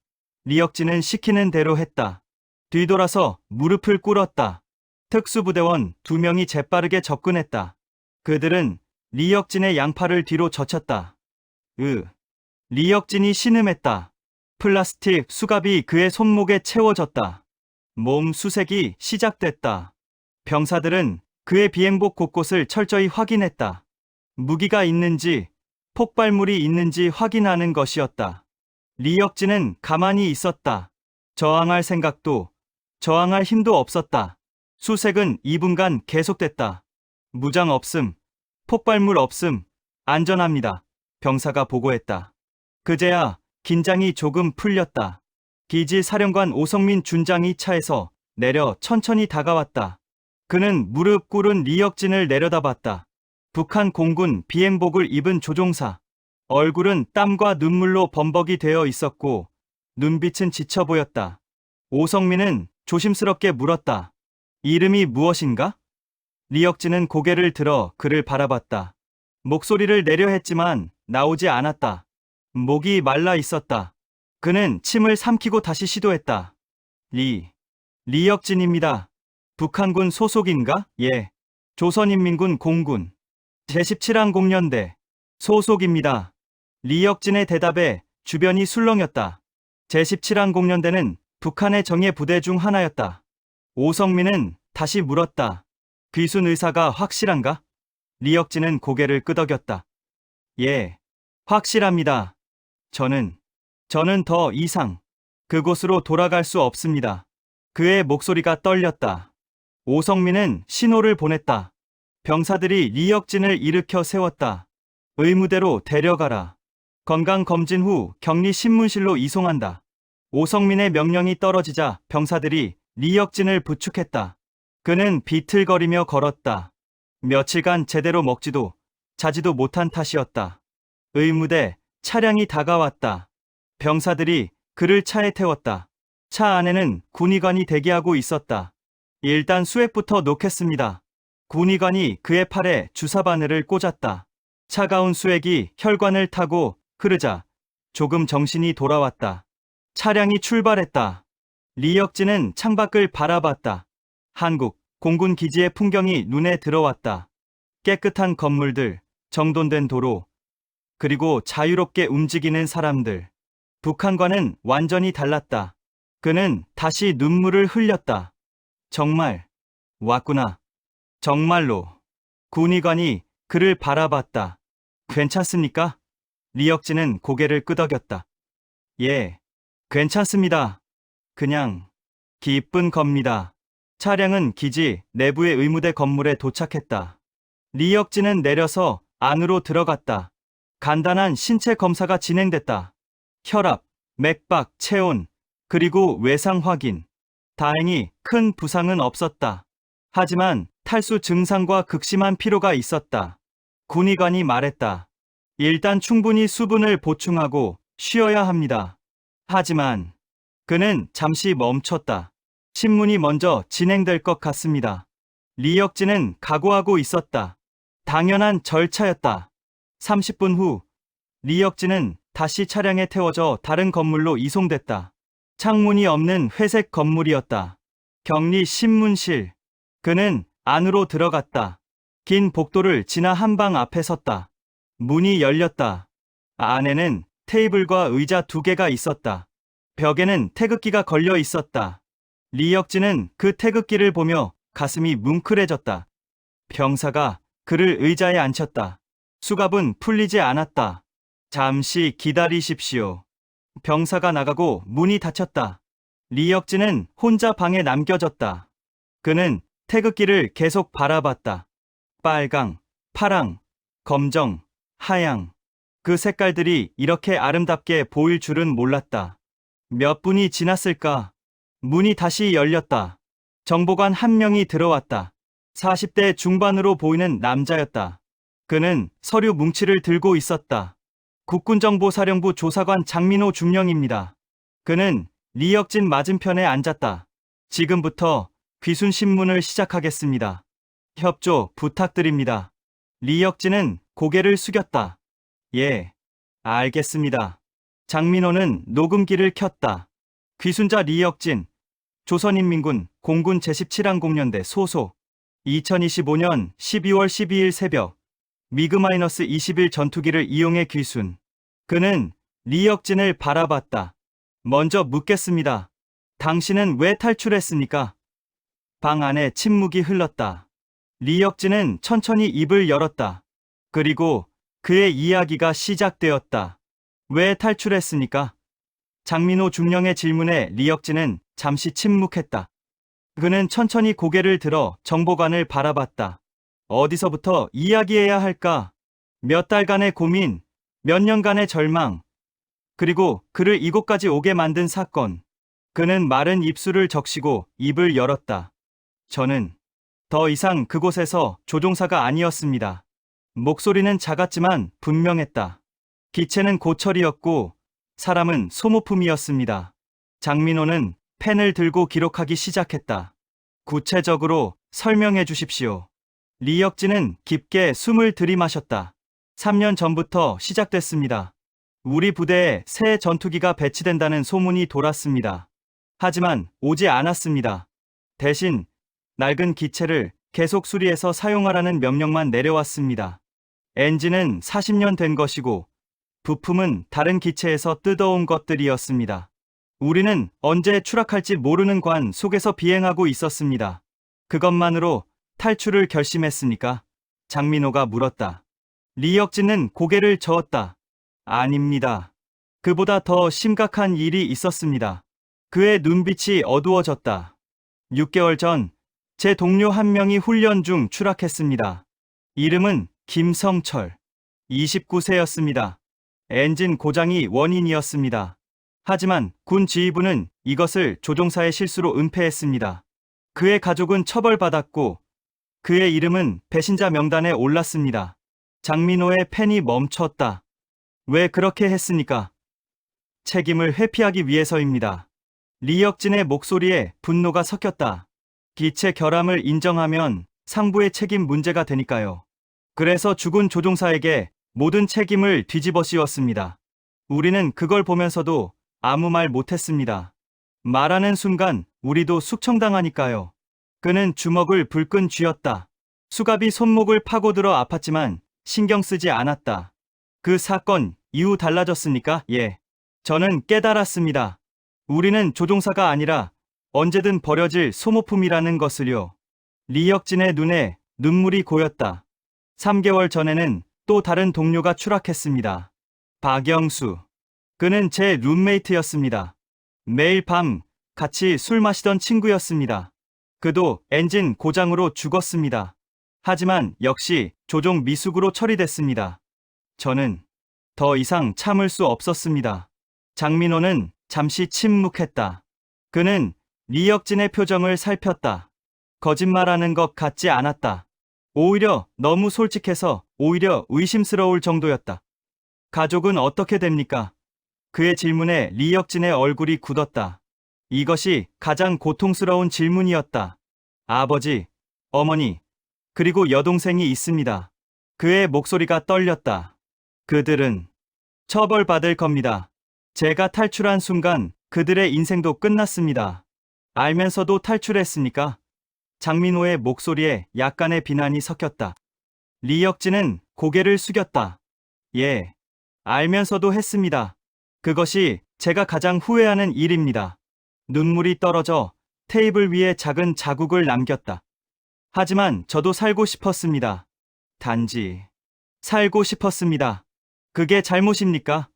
리혁진은 시키는 대로 했다. 뒤돌아서 무릎을 꿇었다. 특수부대원 2명이 재빠르게 접근했다. 그들은 리혁진의 양팔을 뒤로 젖혔다. 리혁진이 신음했다. 플라스틱 수갑이 그의 손목에 채워졌다. 몸 수색이 시작됐다. 병사들은 그의 비행복 곳곳을 철저히 확인했다. 무기가 있는지, 폭발물이 있는지 확인하는 것이었다. 리혁진은 가만히 있었다. 저항할 생각도, 저항할 힘도 없었다. 수색은 2분간 계속됐다. 무장 없음, 폭발물 없음, 안전합니다. 병사가 보고했다. 그제야 긴장이 조금 풀렸다. 기지 사령관 오성민 준장이 차에서 내려 천천히 다가왔다. 그는 무릎 꿇은 리혁진을 내려다봤다. 북한 공군 비행복을 입은 조종사. 얼굴은 땀과 눈물로 범벅이 되어 있었고 눈빛은 지쳐 보였다. 오성민은 조심스럽게 물었다. 이름이 무엇인가? 리혁진은 고개를 들어 그를 바라봤다. 목소리를 내려 했지만 나오지 않았다. 목이 말라 있었다. 그는 침을 삼키고 다시 시도했다. 리혁진입니다. 북한군 소속인가? 예. 조선인민군 공군. 제17항공련대. 소속입니다. 리혁진의 대답에 주변이 술렁였다. 제17항공련대는 북한의 정예 부대 중 하나였다. 오성민은 다시 물었다. 귀순 의사가 확실한가? 리혁진은 고개를 끄덕였다. 예, 확실합니다. 저는 더 이상 그곳으로 돌아갈 수 없습니다. 그의 목소리가 떨렸다. 오성민은 신호를 보냈다. 병사들이 리혁진을 일으켜 세웠다. 의무대로 데려가라. 건강검진 후 격리 신문실로 이송한다. 오성민의 명령이 떨어지자 병사들이 리혁진을 부축했다. 그는 비틀거리며 걸었다. 며칠간 제대로 먹지도 자지도 못한 탓이었다. 의무대 차량이 다가왔다. 병사들이 그를 차에 태웠다. 차 안에는 군의관이 대기하고 있었다. 일단 수액부터 놓겠습니다. 군의관이 그의 팔에 주사 바늘을 꽂았다. 차가운 수액이 혈관을 타고 흐르자 조금 정신이 돌아왔다. 차량이 출발했다. 리혁진은 창밖을 바라봤다. 한국 공군 기지의 풍경이 눈에 들어왔다. 깨끗한 건물들, 정돈된 도로, 그리고 자유롭게 움직이는 사람들. 북한과는 완전히 달랐다. 그는 다시 눈물을 흘렸다. 정말 왔구나. 정말로. 군의관이 그를 바라봤다. 괜찮습니까? 리혁진은 고개를 끄덕였다. 예, 괜찮습니다. 그냥 기쁜 겁니다. 차량은 기지 내부의 의무대 건물에 도착했다. 리혁진은 내려서 안으로 들어갔다. 간단한 신체 검사가 진행됐다. 혈압, 맥박, 체온, 그리고 외상 확인. 다행히 큰 부상은 없었다. 하지만 탈수 증상과 극심한 피로가 있었다. 군의관이 말했다. 일단 충분히 수분을 보충하고 쉬어야 합니다. 하지만 그는 잠시 멈췄다. 신문이 먼저 진행될 것 같습니다. 리혁진은 각오하고 있었다. 당연한 절차였다. 30분 후 리혁진은 다시 차량에 태워져 다른 건물로 이송됐다. 창문이 없는 회색 건물이었다. 격리 신문실. 그는 안으로 들어갔다. 긴 복도를 지나 한방 앞에 섰다. 문이 열렸다. 안에는 테이블과 의자 2개가 있었다. 벽에는 태극기가 걸려 있었다. 리혁진은 그 태극기를 보며 가슴이 뭉클해졌다. 병사가 그를 의자에 앉혔다. 수갑은 풀리지 않았다. 잠시 기다리십시오. 병사가 나가고 문이 닫혔다. 리혁진은 혼자 방에 남겨졌다. 그는 태극기를 계속 바라봤다. 빨강, 파랑, 검정, 하양. 그 색깔들이 이렇게 아름답게 보일 줄은 몰랐다. 몇 분이 지났을까? 문이 다시 열렸다. 정보관 한 명이 들어왔다. 40대 중반으로 보이는 남자였다. 그는 서류 뭉치를 들고 있었다. 국군정보사령부 조사관 장민호 중령입니다. 그는 리혁진 맞은편에 앉았다. 지금부터 귀순 신문을 시작하겠습니다. 협조 부탁드립니다. 리혁진은 고개를 숙였다. 예, 알겠습니다. 장민호는 녹음기를 켰다. 귀순자 리혁진, 조선인민군 공군 제17항공련대 소속. 2025년 12월 12일 새벽 미그-21 전투기를 이용해 귀순. 그는 리혁진을 바라봤다. 먼저 묻겠습니다. 당신은 왜 탈출했습니까? 방 안에 침묵이 흘렀다. 리혁진은 천천히 입을 열었다. 그리고 그의 이야기가 시작되었다. 왜 탈출했습니까? 장민호 중령의 질문에 리혁진은 잠시 침묵했다. 그는 천천히 고개를 들어 정보관을 바라봤다. 어디서부터 이야기해야 할까? 몇 달간의 고민, 몇 년간의 절망, 그리고 그를 이곳까지 오게 만든 사건. 그는 마른 입술을 적시고 입을 열었다. 저는 더 이상 그곳에서 조종사가 아니었습니다. 목소리는 작았지만 분명했다. 기체는 고철이었고 사람은 소모품이었습니다. 장민호는 펜을 들고 기록하기 시작했다. 구체적으로 설명해 주십시오. 리혁진은 깊게 숨을 들이마셨다. 3년 전부터 시작됐습니다. 우리 부대에 새 전투기가 배치된다는 소문이 돌았습니다. 하지만 오지 않았습니다. 대신 낡은 기체를 계속 수리해서 사용하라는 명령만 내려왔습니다. 엔진은 40년 된 것이고 부품은 다른 기체에서 뜯어온 것들이었습니다. 우리는 언제 추락할지 모르는 관 속에서 비행하고 있었습니다. 그것만으로 탈출을 결심했습니까? 장민호가 물었다. 리혁진은 고개를 저었다. 아닙니다. 그보다 더 심각한 일이 있었습니다. 그의 눈빛이 어두워졌다. 6개월 전 제 동료 한 명이 훈련 중 추락했습니다. 이름은 김성철. 29세였습니다. 엔진 고장이 원인이었습니다. 하지만 군 지휘부는 이것을 조종사의 실수로 은폐했습니다. 그의 가족은 처벌받았고 그의 이름은 배신자 명단에 올랐습니다. 장민호의 펜이 멈췄다. 왜 그렇게 했습니까? 책임을 회피하기 위해서입니다. 리혁진의 목소리에 분노가 섞였다. 기체 결함을 인정하면 상부의 책임 문제가 되니까요. 그래서 죽은 조종사에게 모든 책임을 뒤집어 씌웠습니다. 우리는 그걸 보면서도 아무 말 못했습니다. 말하는 순간 우리도 숙청당하니까요. 그는 주먹을 불끈 쥐었다. 수갑이 손목을 파고들어 아팠지만 신경 쓰지 않았다. 그 사건 이후 달라졌습니까? 예. 저는 깨달았습니다. 우리는 조종사가 아니라 언제든 버려질 소모품이라는 것을요. 리혁진의 눈에 눈물이 고였다. 3개월 전에는 또 다른 동료가 추락했습니다. 박영수. 그는 제 룸메이트였습니다. 매일 밤 같이 술 마시던 친구였습니다. 그도 엔진 고장으로 죽었습니다. 하지만 역시 조종 미숙으로 처리됐습니다. 저는 더 이상 참을 수 없었습니다. 장민호는 잠시 침묵했다. 그는 리혁진의 표정을 살폈다. 거짓말하는 것 같지 않았다. 오히려 너무 솔직해서 오히려 의심스러울 정도였다. 가족은 어떻게 됩니까? 그의 질문에 리혁진의 얼굴이 굳었다. 이것이 가장 고통스러운 질문이었다. 아버지, 어머니, 그리고 여동생이 있습니다. 그의 목소리가 떨렸다. 그들은 처벌받을 겁니다. 제가 탈출한 순간 그들의 인생도 끝났습니다. 알면서도 탈출했습니까? 장민호의 목소리에 약간의 비난이 섞였다. 리혁진은 고개를 숙였다. 예, 알면서도 했습니다. 그것이 제가 가장 후회하는 일입니다. 눈물이 떨어져 테이블 위에 작은 자국을 남겼다. 하지만 저도 살고 싶었습니다. 단지 살고 싶었습니다. 그게 잘못입니까?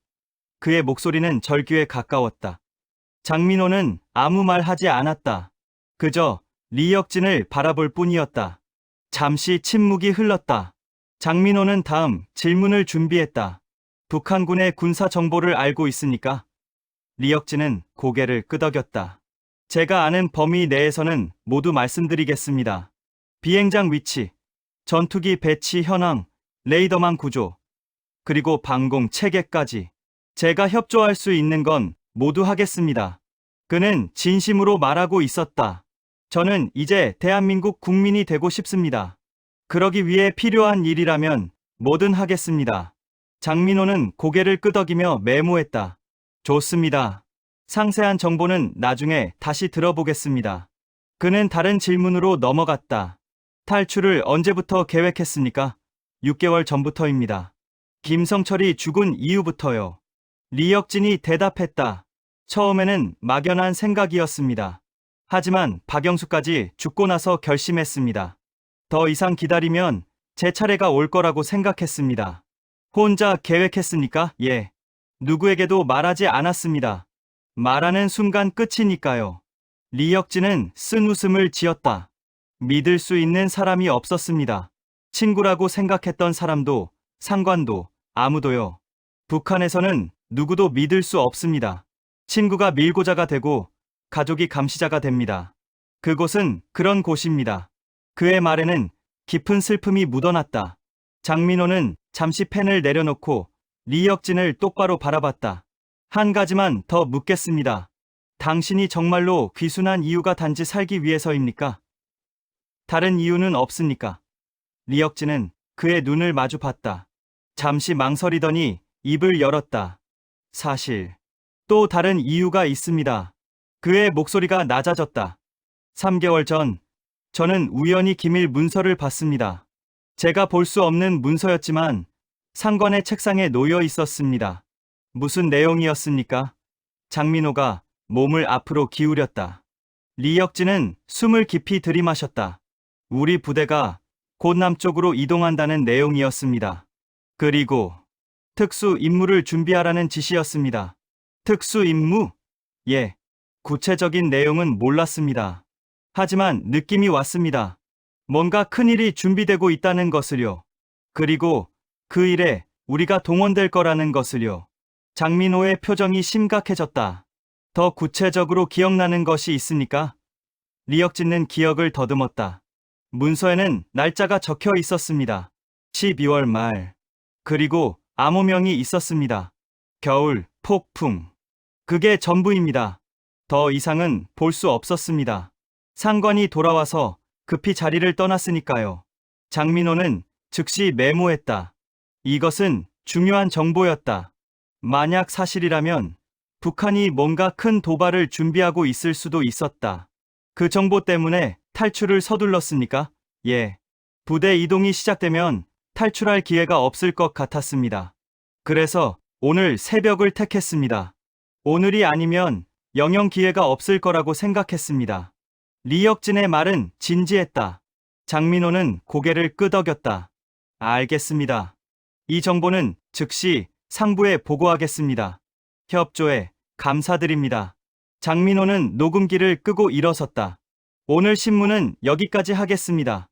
그의 목소리는 절규에 가까웠다. 장민호는 아무 말 하지 않았다. 그저 리혁진을 바라볼 뿐이었다. 잠시 침묵이 흘렀다. 장민호는 다음 질문을 준비했다. 북한군의 군사 정보를 알고 있습니까? 리혁진은 고개를 끄덕였다. 제가 아는 범위 내에서는 모두 말씀드리겠습니다. 비행장 위치, 전투기 배치 현황, 레이더망 구조, 그리고 방공 체계까지 제가 협조할 수 있는 건 모두 하겠습니다. 그는 진심으로 말하고 있었다. 저는 이제 대한민국 국민이 되고 싶습니다. 그러기 위해 필요한 일이라면 뭐든 하겠습니다. 장민호는 고개를 끄덕이며 메모했다. 좋습니다. 상세한 정보는 나중에 다시 들어보겠습니다. 그는 다른 질문으로 넘어갔다. 탈출을 언제부터 계획했습니까? 6개월 전부터입니다. 김성철이 죽은 이후부터요. 리혁진이 대답했다. 처음에는 막연한 생각이었습니다. 하지만 박영수까지 죽고 나서 결심했습니다. 더 이상 기다리면 제 차례가 올 거라고 생각했습니다. 혼자 계획했습니까? 예. 누구에게도 말하지 않았습니다. 말하는 순간 끝이니까요. 리혁진은 쓴 웃음을 지었다. 믿을 수 있는 사람이 없었습니다. 친구라고 생각했던 사람도, 상관도, 아무도요. 북한에서는 누구도 믿을 수 없습니다. 친구가 밀고자가 되고 가족이 감시자가 됩니다. 그곳은 그런 곳입니다. 그의 말에는 깊은 슬픔이 묻어났다. 장민호는 잠시 펜을 내려놓고 리혁진을 똑바로 바라봤다. 한 가지만 더 묻겠습니다. 당신이 정말로 귀순한 이유가 단지 살기 위해서입니까? 다른 이유는 없습니까? 리혁진은 그의 눈을 마주 봤다. 잠시 망설이더니 입을 열었다. 사실 또 다른 이유가 있습니다. 그의 목소리가 낮아졌다. 3개월 전 저는 우연히 기밀 문서를 봤습니다. 제가 볼 수 없는 문서였지만 상관의 책상에 놓여 있었습니다. 무슨 내용이었습니까? 장민호가 몸을 앞으로 기울였다. 리혁진은 숨을 깊이 들이마셨다. 우리 부대가 곧 남쪽으로 이동한다는 내용이었습니다. 그리고 특수 임무를 준비하라는 지시였습니다. 특수 임무? 예. 구체적인 내용은 몰랐습니다. 하지만 느낌이 왔습니다. 뭔가 큰일이 준비되고 있다는 것을요. 그리고 그 일에 우리가 동원될 거라는 것을요. 장민호의 표정이 심각해졌다. 더 구체적으로 기억나는 것이 있습니까? 리혁진은 기억을 더듬었다. 문서에는 날짜가 적혀 있었습니다. 12월 말. 그리고 암호명이 있었습니다. 겨울, 폭풍. 그게 전부입니다. 더 이상은 볼 수 없었습니다. 상관이 돌아와서 급히 자리를 떠났으니까요. 장민호는 즉시 메모했다. 이것은 중요한 정보였다. 만약 사실이라면 북한이 뭔가 큰 도발을 준비하고 있을 수도 있었다. 그 정보 때문에 탈출을 서둘렀습니까? 예. 부대 이동이 시작되면 탈출할 기회가 없을 것 같았습니다. 그래서 오늘 새벽을 택했습니다. 오늘이 아니면 영영 기회가 없을 거라고 생각했습니다. 리혁진의 말은 진지했다. 장민호는 고개를 끄덕였다. 알겠습니다. 이 정보는 즉시 상부에 보고하겠습니다. 협조에 감사드립니다. 장민호는 녹음기를 끄고 일어섰다. 오늘 신문은 여기까지 하겠습니다.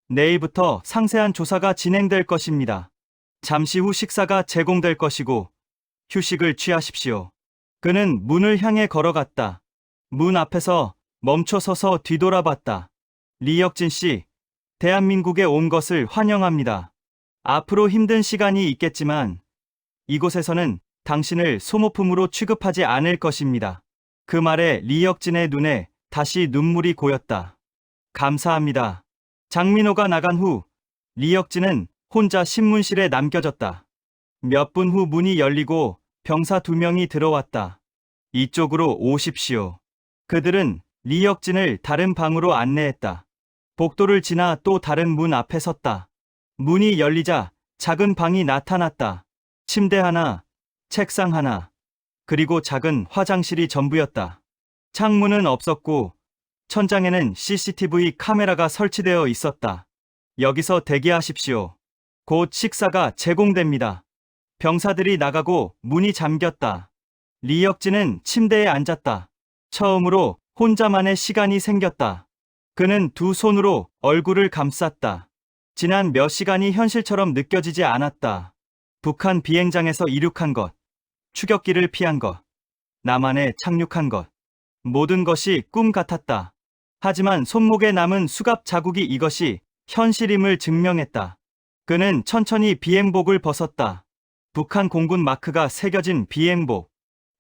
내일부터 상세한 조사가 진행될 것입니다. 잠시 후 식사가 제공될 것이고 휴식을 취하십시오. 그는 문을 향해 걸어갔다. 문 앞에서 멈춰 서서 뒤돌아봤다. 리혁진 씨, 대한민국에 온 것을 환영합니다. 앞으로 힘든 시간이 있겠지만 이곳에서는 당신을 소모품으로 취급하지 않을 것입니다. 그 말에 리혁진의 눈에 다시 눈물이 고였다. 감사합니다. 장민호가 나간 후 리혁진은 혼자 신문실에 남겨졌다. 몇 분 후 문이 열리고 병사 2명이 들어왔다. 이쪽으로 오십시오. 그들은 리혁진을 다른 방으로 안내했다. 복도를 지나 또 다른 문 앞에 섰다. 문이 열리자 작은 방이 나타났다. 침대 하나, 책상 하나, 그리고 작은 화장실이 전부였다. 창문은 없었고 천장에는 CCTV 카메라가 설치되어 있었다. 여기서 대기하십시오. 곧 식사가 제공됩니다. 병사들이 나가고 문이 잠겼다. 리혁진은 침대에 앉았다. 처음으로 혼자만의 시간이 생겼다. 그는 두 손으로 얼굴을 감쌌다. 지난 몇 시간이 현실처럼 느껴지지 않았다. 북한 비행장에서 이륙한 것, 추격기를 피한 것, 남한에 착륙한 것, 모든 것이 꿈 같았다. 하지만 손목에 남은 수갑 자국이 이것이 현실임을 증명했다. 그는 천천히 비행복을 벗었다. 북한 공군 마크가 새겨진 비행복.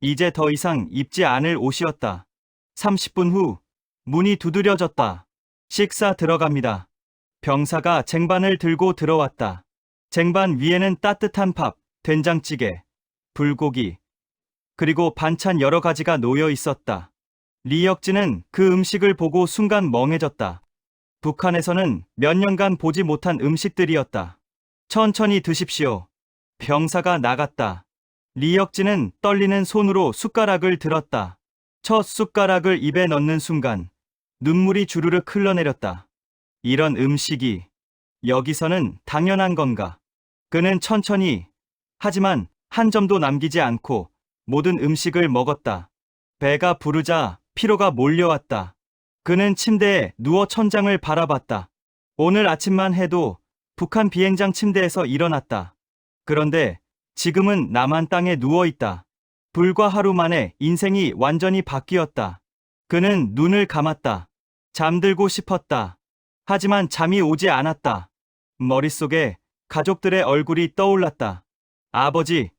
이제 더 이상 입지 않을 옷이었다. 30분 후 문이 두드려졌다. 식사 들어갑니다. 병사가 쟁반을 들고 들어왔다. 쟁반 위에는 따뜻한 밥, 된장찌개, 불고기, 그리고 반찬 여러 가지가 놓여 있었다. 리혁진은 그 음식을 보고 순간 멍해졌다. 북한에서는 몇 년간 보지 못한 음식들이었다. 천천히 드십시오. 병사가 나갔다. 리혁진은 떨리는 손으로 숟가락을 들었다. 첫 숟가락을 입에 넣는 순간 눈물이 주르륵 흘러내렸다. 이런 음식이 여기서는 당연한 건가? 그는 천천히, 하지만 한 점도 남기지 않고 모든 음식을 먹었다. 배가 부르자 피로가 몰려왔다. 그는 침대에 누워 천장을 바라봤다. 오늘 아침만 해도 북한 비행장 침대에서 일어났다. 그런데 지금은 남한 땅에 누워있다. 불과 하루 만에 인생이 완전히 바뀌었다. 그는 눈을 감았다. 잠들고 싶었다. 하지만 잠이 오지 않았다. 머릿속에 가족들의 얼굴이 떠올랐다. 아버지,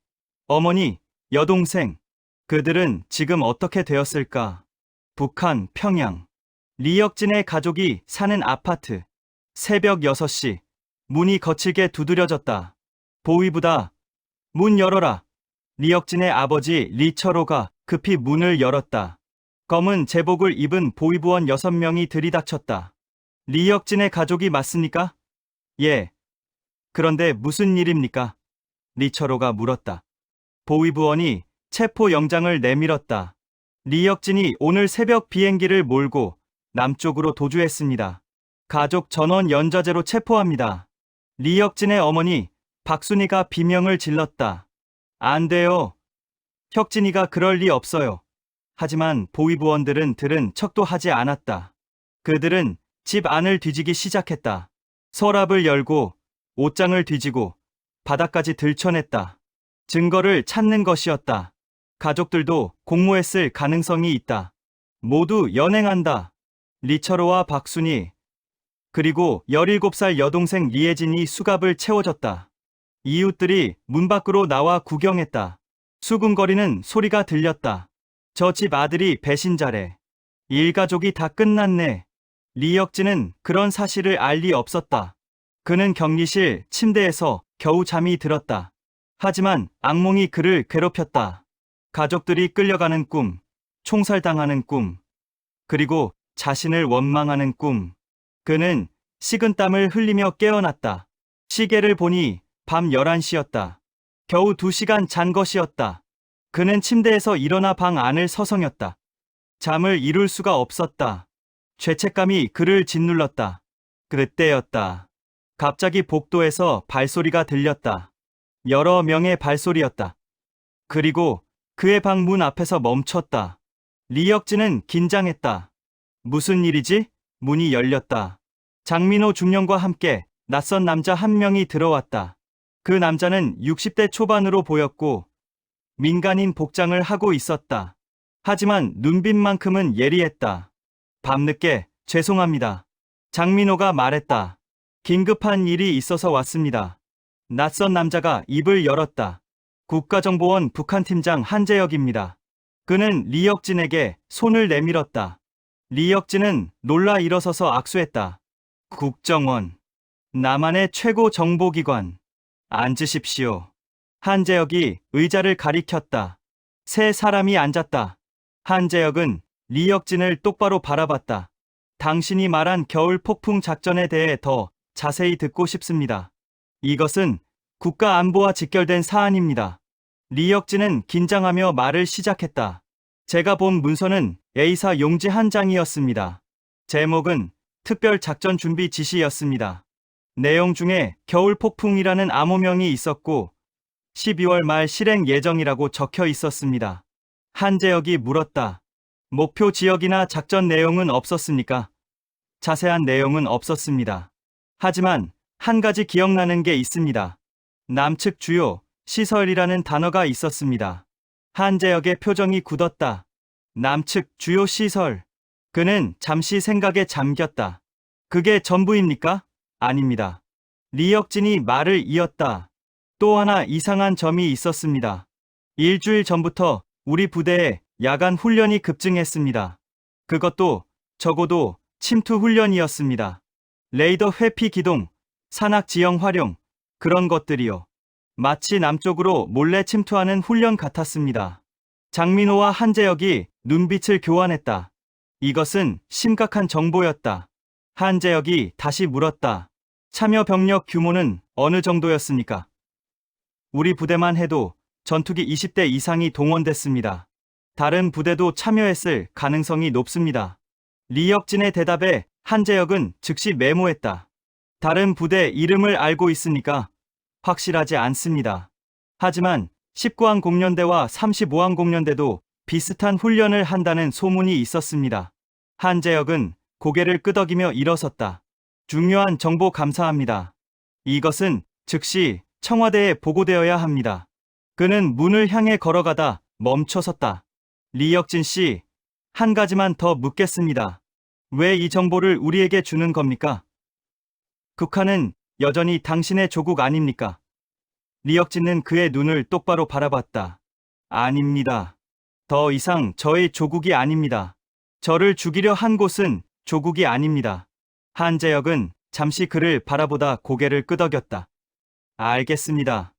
어머니, 여동생. 그들은 지금 어떻게 되었을까? 북한, 평양. 리혁진의 가족이 사는 아파트. 새벽 6시. 문이 거칠게 두드려졌다. 보위부다. 문 열어라. 리혁진의 아버지 리철호가 급히 문을 열었다. 검은 제복을 입은 보위부원 6명이 들이닥쳤다. 리혁진의 가족이 맞습니까? 예. 그런데 무슨 일입니까? 리철호가 물었다. 보위부원이 체포 영장을 내밀었다. 리혁진이 오늘 새벽 비행기를 몰고 남쪽으로 도주했습니다. 가족 전원 연좌제로 체포합니다. 리혁진의 어머니 박순희가 비명을 질렀다. 안 돼요. 혁진이가 그럴 리 없어요. 하지만 보위부원들은 들은 척도 하지 않았다. 그들은 집 안을 뒤지기 시작했다. 서랍을 열고 옷장을 뒤지고 바닥까지 들춰냈다. 증거를 찾는 것이었다. 가족들도 공모했을 가능성이 있다. 모두 연행한다. 리철호와 박순희, 그리고 17살 여동생 리혜진이 수갑을 채워줬다. 이웃들이 문 밖으로 나와 구경했다. 수군거리는 소리가 들렸다. 저 집 아들이 배신자래. 일가족이 다 끝났네. 리혁진은 그런 사실을 알 리 없었다. 그는 격리실 침대에서 겨우 잠이 들었다. 하지만 악몽이 그를 괴롭혔다. 가족들이 끌려가는 꿈, 총살당하는 꿈, 그리고 자신을 원망하는 꿈. 그는 식은땀을 흘리며 깨어났다. 시계를 보니 밤 11시였다. 겨우 2시간 잔 것이었다. 그는 침대에서 일어나 방 안을 서성였다. 잠을 이룰 수가 없었다. 죄책감이 그를 짓눌렀다. 그때였다. 갑자기 복도에서 발소리가 들렸다. 여러 명의 발소리였다. 그리고 그의 방 문 앞에서 멈췄다. 리혁진은 긴장했다. 무슨 일이지? 문이 열렸다. 장민호 중령과 함께 낯선 남자 한 명이 들어왔다. 그 남자는 60대 초반으로 보였고 민간인 복장을 하고 있었다. 하지만 눈빛만큼은 예리했다. 밤늦게 죄송합니다. 장민호가 말했다. 긴급한 일이 있어서 왔습니다. 낯선 남자가 입을 열었다. 국가정보원 북한팀장 한재혁입니다. 그는 리혁진에게 손을 내밀었다. 리혁진은 놀라 일어서서 악수했다. 국정원, 남한의 최고 정보기관. 앉으십시오. 한재혁이 의자를 가리켰다. 세 사람이 앉았다. 한재혁은 리혁진을 똑바로 바라봤다. 당신이 말한 겨울 폭풍 작전에 대해 더 자세히 듣고 싶습니다. 이것은 국가 안보와 직결된 사안입니다. 리혁진은 긴장하며 말을 시작했다. 제가 본 문서는 A사 용지 한 장이었습니다. 제목은 특별 작전 준비 지시였습니다. 내용 중에 겨울 폭풍이라는 암호명이 있었고 12월 말 실행 예정이라고 적혀 있었습니다. 한재혁이 물었다. 목표 지역이나 작전 내용은 없었습니까? 자세한 내용은 없었습니다. 하지만 한 가지 기억나는 게 있습니다. 남측 주요 시설이라는 단어가 있었습니다. 한재혁의 표정이 굳었다. 남측 주요 시설. 그는 잠시 생각에 잠겼다. 그게 전부입니까? 아닙니다. 리혁진이 말을 이었다. 또 하나 이상한 점이 있었습니다. 일주일 전부터 우리 부대에 야간 훈련이 급증했습니다. 그것도 적어도 침투 훈련이었습니다. 레이더 회피 기동, 산악 지형 활용, 그런 것들이요. 마치 남쪽으로 몰래 침투하는 훈련 같았습니다. 장민호와 한재혁이 눈빛을 교환했다. 이것은 심각한 정보였다. 한재혁이 다시 물었다. 참여 병력 규모는 어느 정도였습니까? 우리 부대만 해도 전투기 20대 이상이 동원됐습니다. 다른 부대도 참여했을 가능성이 높습니다. 리혁진의 대답에 한재혁은 즉시 메모했다. 다른 부대 이름을 알고 있으니까 확실하지 않습니다. 하지만 19항 공련대와 35항 공련대도 비슷한 훈련을 한다는 소문이 있었습니다. 한재혁은 고개를 끄덕이며 일어섰다. 중요한 정보 감사합니다. 이것은 즉시 청와대에 보고되어야 합니다. 그는 문을 향해 걸어가다 멈춰섰다. 리혁진 씨, 한 가지만 더 묻겠습니다. 왜 이 정보를 우리에게 주는 겁니까? 북한은 여전히 당신의 조국 아닙니까? 리혁진은 그의 눈을 똑바로 바라봤다. 아닙니다. 더 이상 저의 조국이 아닙니다. 저를 죽이려 한 곳은 조국이 아닙니다. 한재혁은 잠시 그를 바라보다 고개를 끄덕였다. 알겠습니다.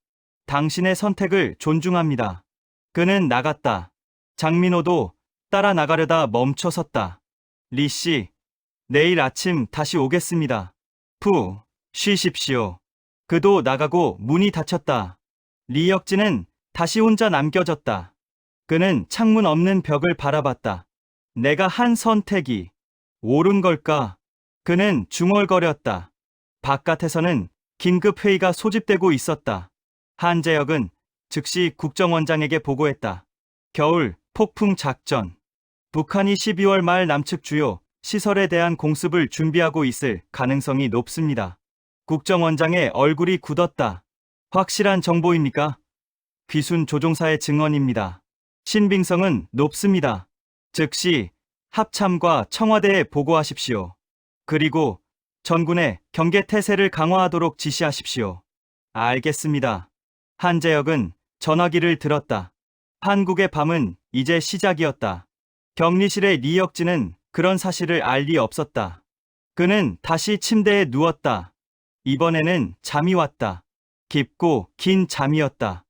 당신의 선택을 존중합니다. 그는 나갔다. 장민호도 따라 나가려다 멈춰섰다. 리 씨, 내일 아침 다시 오겠습니다. 푸, 쉬십시오. 그도 나가고 문이 닫혔다. 리혁진은 다시 혼자 남겨졌다. 그는 창문 없는 벽을 바라봤다. 내가 한 선택이 옳은 걸까? 그는 중얼거렸다. 바깥에서는 긴급 회의가 소집되고 있었다. 한재혁은 즉시 국정원장에게 보고했다. 겨울 폭풍 작전. 북한이 12월 말 남측 주요 시설에 대한 공습을 준비하고 있을 가능성이 높습니다. 국정원장의 얼굴이 굳었다. 확실한 정보입니까? 귀순 조종사의 증언입니다. 신빙성은 높습니다. 즉시 합참과 청와대에 보고하십시오. 그리고 전군의 경계 태세를 강화하도록 지시하십시오. 알겠습니다. 한재혁은 전화기를 들었다. 한국의 밤은 이제 시작이었다. 격리실의 리혁진은 그런 사실을 알 리 없었다. 그는 다시 침대에 누웠다. 이번에는 잠이 왔다. 깊고 긴 잠이었다.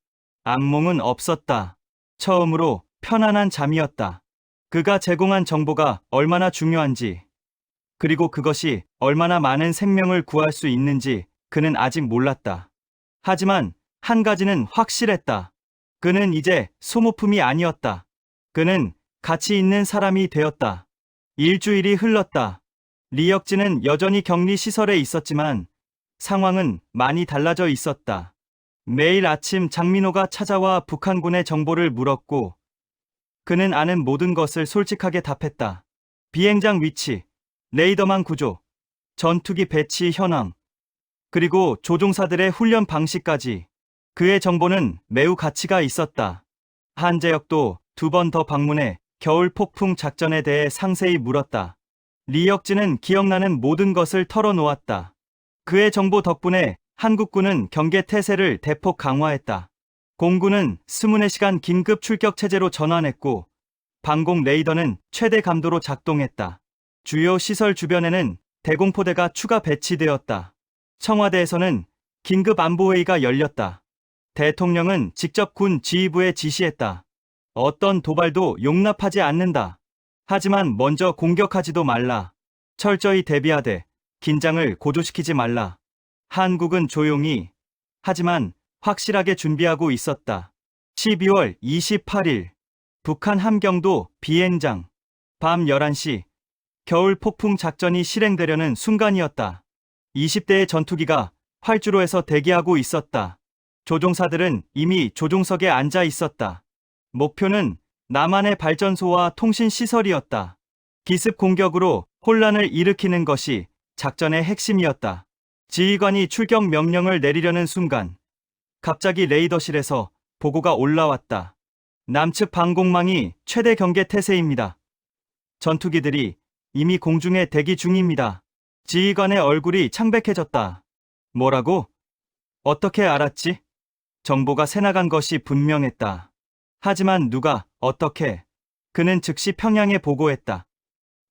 악몽은 없었다. 처음으로 편안한 잠이었다. 그가 제공한 정보가 얼마나 중요한지, 그리고 그것이 얼마나 많은 생명을 구할 수 있는지 그는 아직 몰랐다. 하지만 한 가지는 확실했다. 그는 이제 소모품이 아니었다. 그는 가치 있는 사람이 되었다. 일주일이 흘렀다. 리혁진은 여전히 격리시설에 있었지만 상황은 많이 달라져 있었다. 매일 아침 장민호가 찾아와 북한군의 정보를 물었고 그는 아는 모든 것을 솔직하게 답했다. 비행장 위치, 레이더망 구조, 전투기 배치 현황, 그리고 조종사들의 훈련 방식까지. 그의 정보는 매우 가치가 있었다. 한재혁도 2번 더 방문해 겨울 폭풍 작전에 대해 상세히 물었다. 리혁진은 기억나는 모든 것을 털어놓았다. 그의 정보 덕분에 한국군은 경계 태세를 대폭 강화했다. 공군은 24시간 긴급 출격 체제로 전환했고 방공 레이더는 최대 감도로 작동했다. 주요 시설 주변에는 대공포대가 추가 배치되었다. 청와대에서는 긴급 안보회의가 열렸다. 대통령은 직접 군 지휘부에 지시했다. 어떤 도발도 용납하지 않는다. 하지만 먼저 공격하지도 말라. 철저히 대비하되 긴장을 고조시키지 말라. 한국은 조용히 하지만 확실하게 준비하고 있었다. 12월 28일 북한 함경도 비행장 밤 11시 겨울 폭풍 작전이 실행되려는 순간이었다. 20대의 전투기가 활주로에서 대기하고 있었다. 조종사들은 이미 조종석에 앉아 있었다. 목표는 남한의 발전소와 통신시설이었다. 기습 공격으로 혼란을 일으키는 것이 작전의 핵심이었다. 지휘관이 출격 명령을 내리려는 순간 갑자기 레이더실에서 보고가 올라왔다. 남측 방공망이 최대 경계 태세입니다. 전투기들이 이미 공중에 대기 중입니다. 지휘관의 얼굴이 창백해졌다. 뭐라고? 어떻게 알았지? 정보가 새나간 것이 분명했다. 하지만 누가, 어떻게? 그는 즉시 평양에 보고했다.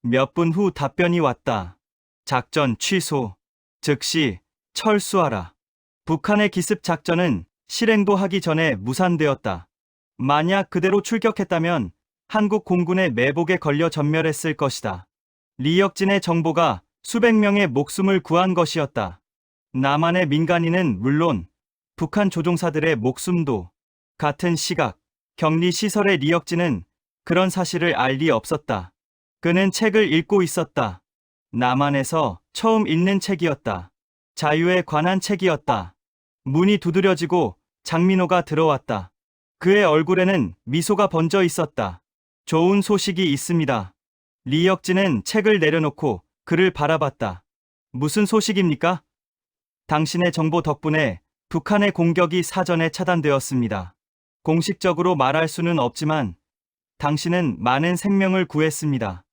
몇 분 후 답변이 왔다. 작전 취소. 즉시 철수하라. 북한의 기습 작전은 실행도 하기 전에 무산되었다. 만약 그대로 출격했다면 한국 공군의 매복에 걸려 전멸했을 것이다. 리혁진의 정보가 수백 명의 목숨을 구한 것이었다. 남한의 민간인은 물론 북한 조종사들의 목숨도. 같은 시각 격리시설의 리혁진은 그런 사실을 알 리 없었다. 그는 책을 읽고 있었다. 남한에서 처음 읽는 책이었다. 자유에 관한 책이었다. 문이 두드려지고 장민호가 들어왔다. 그의 얼굴에는 미소가 번져 있었다. 좋은 소식이 있습니다. 리혁진은 책을 내려놓고 그를 바라봤다. 무슨 소식입니까? 당신의 정보 덕분에 북한의 공격이 사전에 차단되었습니다. 공식적으로 말할 수는 없지만 당신은 많은 생명을 구했습니다.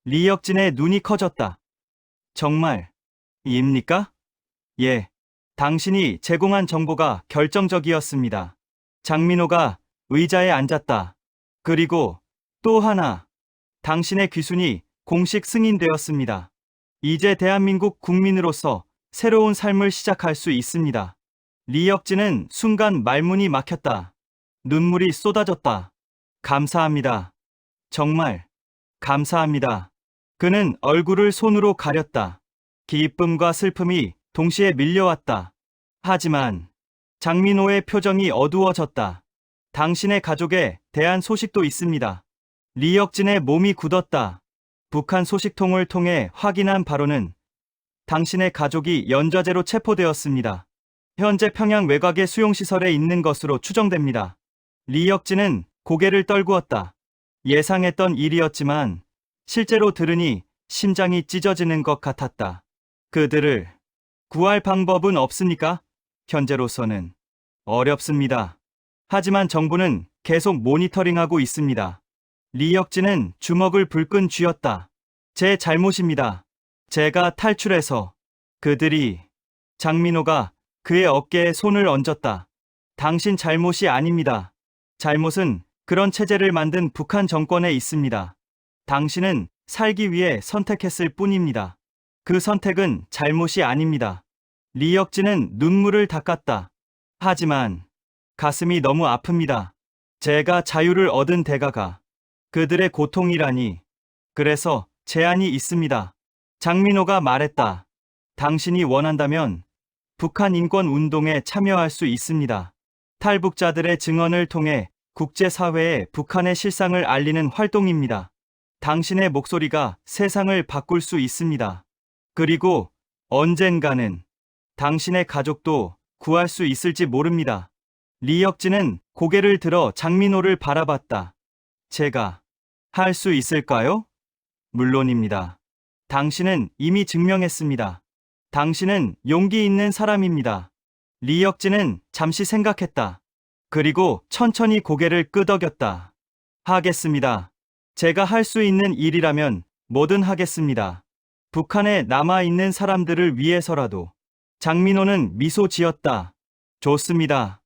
리혁진의 눈이 커졌다. 정말, 입니까? 예. 당신이 제공한 정보가 결정적이었습니다. 장민호가 의자에 앉았다. 그리고 또 하나, 당신의 귀순이 공식 승인되었습니다. 이제 대한민국 국민으로서 새로운 삶을 시작할 수 있습니다. 리혁진은 순간 말문이 막혔다. 눈물이 쏟아졌다. 감사합니다. 정말 감사합니다. 그는 얼굴을 손으로 가렸다. 기쁨과 슬픔이 동시에 밀려왔다. 하지만 장민호의 표정이 어두워졌다. 당신의 가족에 대한 소식도 있습니다. 리혁진의 몸이 굳었다. 북한 소식통을 통해 확인한 바로는 당신의 가족이 연좌제로 체포되었습니다. 현재 평양 외곽의 수용시설에 있는 것으로 추정됩니다. 리혁진은 고개를 떨구었다. 예상했던 일이었지만 실제로 들으니 심장이 찢어지는 것 같았다. 그들을 구할 방법은 없습니까? 현재로서는 어렵습니다. 하지만 정부는 계속 모니터링하고 있습니다. 리혁진은 주먹을 불끈 쥐었다. 제 잘못입니다. 제가 탈출해서 그들이. 장민호가 그의 어깨에 손을 얹었다. 당신 잘못이 아닙니다. 잘못은 그런 체제를 만든 북한 정권에 있습니다. 당신은 살기 위해 선택했을 뿐입니다. 그 선택은 잘못이 아닙니다. 리혁진은 눈물을 닦았다. 하지만 가슴이 너무 아픕니다. 제가 자유를 얻은 대가가 그들의 고통이라니. 그래서 제안이 있습니다. 장민호가 말했다. 당신이 원한다면 북한 인권 운동에 참여할 수 있습니다. 탈북자들의 증언을 통해 국제사회에 북한의 실상을 알리는 활동입니다. 당신의 목소리가 세상을 바꿀 수 있습니다. 그리고 언젠가는 당신의 가족도 구할 수 있을지 모릅니다. 리혁진은 고개를 들어 장민호를 바라봤다. 제가 할 수 있을까요? 물론입니다. 당신은 이미 증명했습니다. 당신은 용기 있는 사람입니다. 리혁진은 잠시 생각했다. 그리고 천천히 고개를 끄덕였다. 하겠습니다. 제가 할 수 있는 일이라면 뭐든 하겠습니다. 북한에 남아있는 사람들을 위해서라도. 장민호는 미소 지었다. 좋습니다.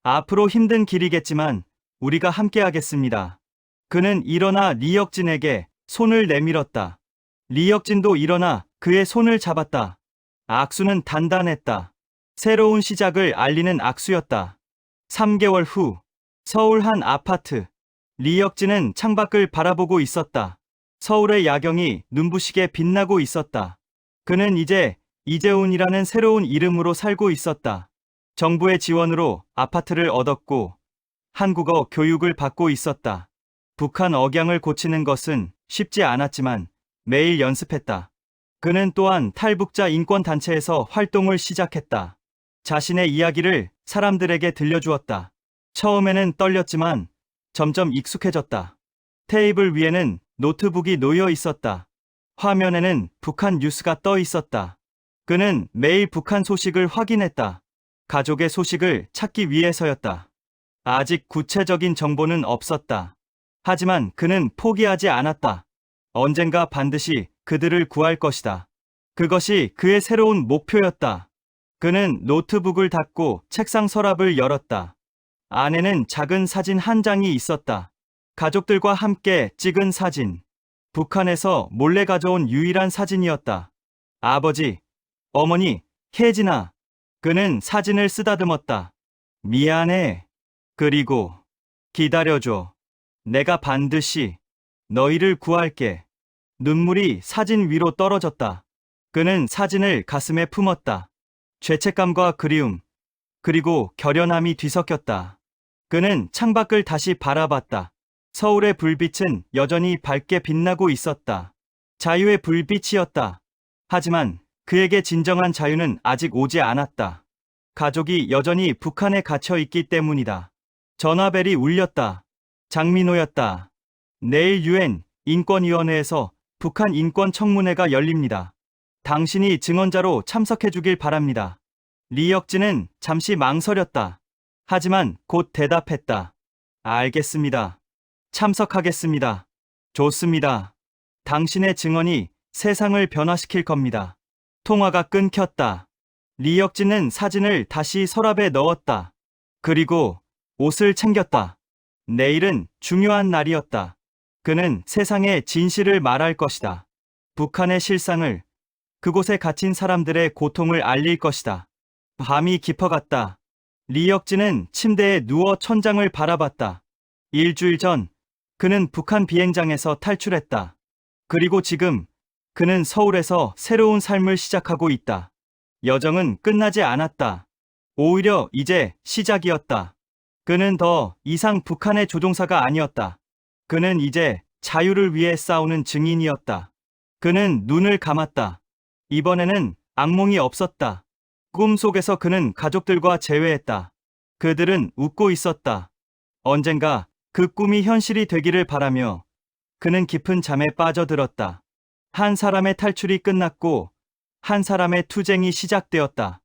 앞으로 힘든 길이겠지만 우리가 함께하겠습니다. 그는 일어나 리혁진에게 손을 내밀었다. 리혁진도 일어나 그의 손을 잡았다. 악수는 단단했다. 새로운 시작을 알리는 악수였다. 3개월 후 서울 한 아파트. 리혁진은 창밖을 바라보고 있었다. 서울의 야경이 눈부시게 빛나고 있었다. 그는 이제 이재훈이라는 새로운 이름으로 살고 있었다. 정부의 지원으로 아파트를 얻었고 한국어 교육을 받고 있었다. 북한 억양을 고치는 것은 쉽지 않았지만 매일 연습했다. 그는 또한 탈북자 인권단체에서 활동을 시작했다. 자신의 이야기를 사람들에게 들려주었다. 처음에는 떨렸지만 점점 익숙해졌다. 테이블 위에는 노트북이 놓여 있었다. 화면에는 북한 뉴스가 떠 있었다. 그는 매일 북한 소식을 확인했다. 가족의 소식을 찾기 위해서였다. 아직 구체적인 정보는 없었다. 하지만 그는 포기하지 않았다. 언젠가 반드시 그들을 구할 것이다. 그것이 그의 새로운 목표였다. 그는 노트북을 닫고 책상 서랍을 열었다. 안에는 작은 사진 한 장이 있었다. 가족들과 함께 찍은 사진. 북한에서 몰래 가져온 유일한 사진이었다. 아버지, 어머니, 혜진아. 그는 사진을 쓰다듬었다. 미안해. 그리고 기다려줘. 내가 반드시 너희를 구할게. 눈물이 사진 위로 떨어졌다. 그는 사진을 가슴에 품었다. 죄책감과 그리움, 그리고 결연함이 뒤섞였다. 그는 창밖을 다시 바라봤다. 서울의 불빛은 여전히 밝게 빛나고 있었다. 자유의 불빛이었다. 하지만 그에게 진정한 자유는 아직 오지 않았다. 가족이 여전히 북한에 갇혀 있기 때문이다. 전화벨이 울렸다. 장민호였다. 내일 UN 인권위원회에서 북한 인권청문회가 열립니다. 당신이 증언자로 참석해 주길 바랍니다. 리혁진은 잠시 망설였다. 하지만 곧 대답했다. 알겠습니다. 참석하겠습니다. 좋습니다. 당신의 증언이 세상을 변화시킬 겁니다. 통화가 끊겼다. 리혁진은 사진을 다시 서랍에 넣었다. 그리고 옷을 챙겼다. 내일은 중요한 날이었다. 그는 세상에 진실을 말할 것이다. 북한의 실상을, 그곳에 갇힌 사람들의 고통을 알릴 것이다. 밤이 깊어갔다. 리혁진은 침대에 누워 천장을 바라봤다. 일주일 전, 그는 북한 비행장에서 탈출했다. 그리고 지금, 그는 서울에서 새로운 삶을 시작하고 있다. 여정은 끝나지 않았다. 오히려 이제 시작이었다. 그는 더 이상 북한의 조종사가 아니었다. 그는 이제 자유를 위해 싸우는 증인이었다. 그는 눈을 감았다. 이번에는 악몽이 없었다. 꿈 속에서 그는 가족들과 재회했다. 그들은 웃고 있었다. 언젠가 그 꿈이 현실이 되기를 바라며 그는 깊은 잠에 빠져들었다. 한 사람의 탈출이 끝났고 한 사람의 투쟁이 시작되었다.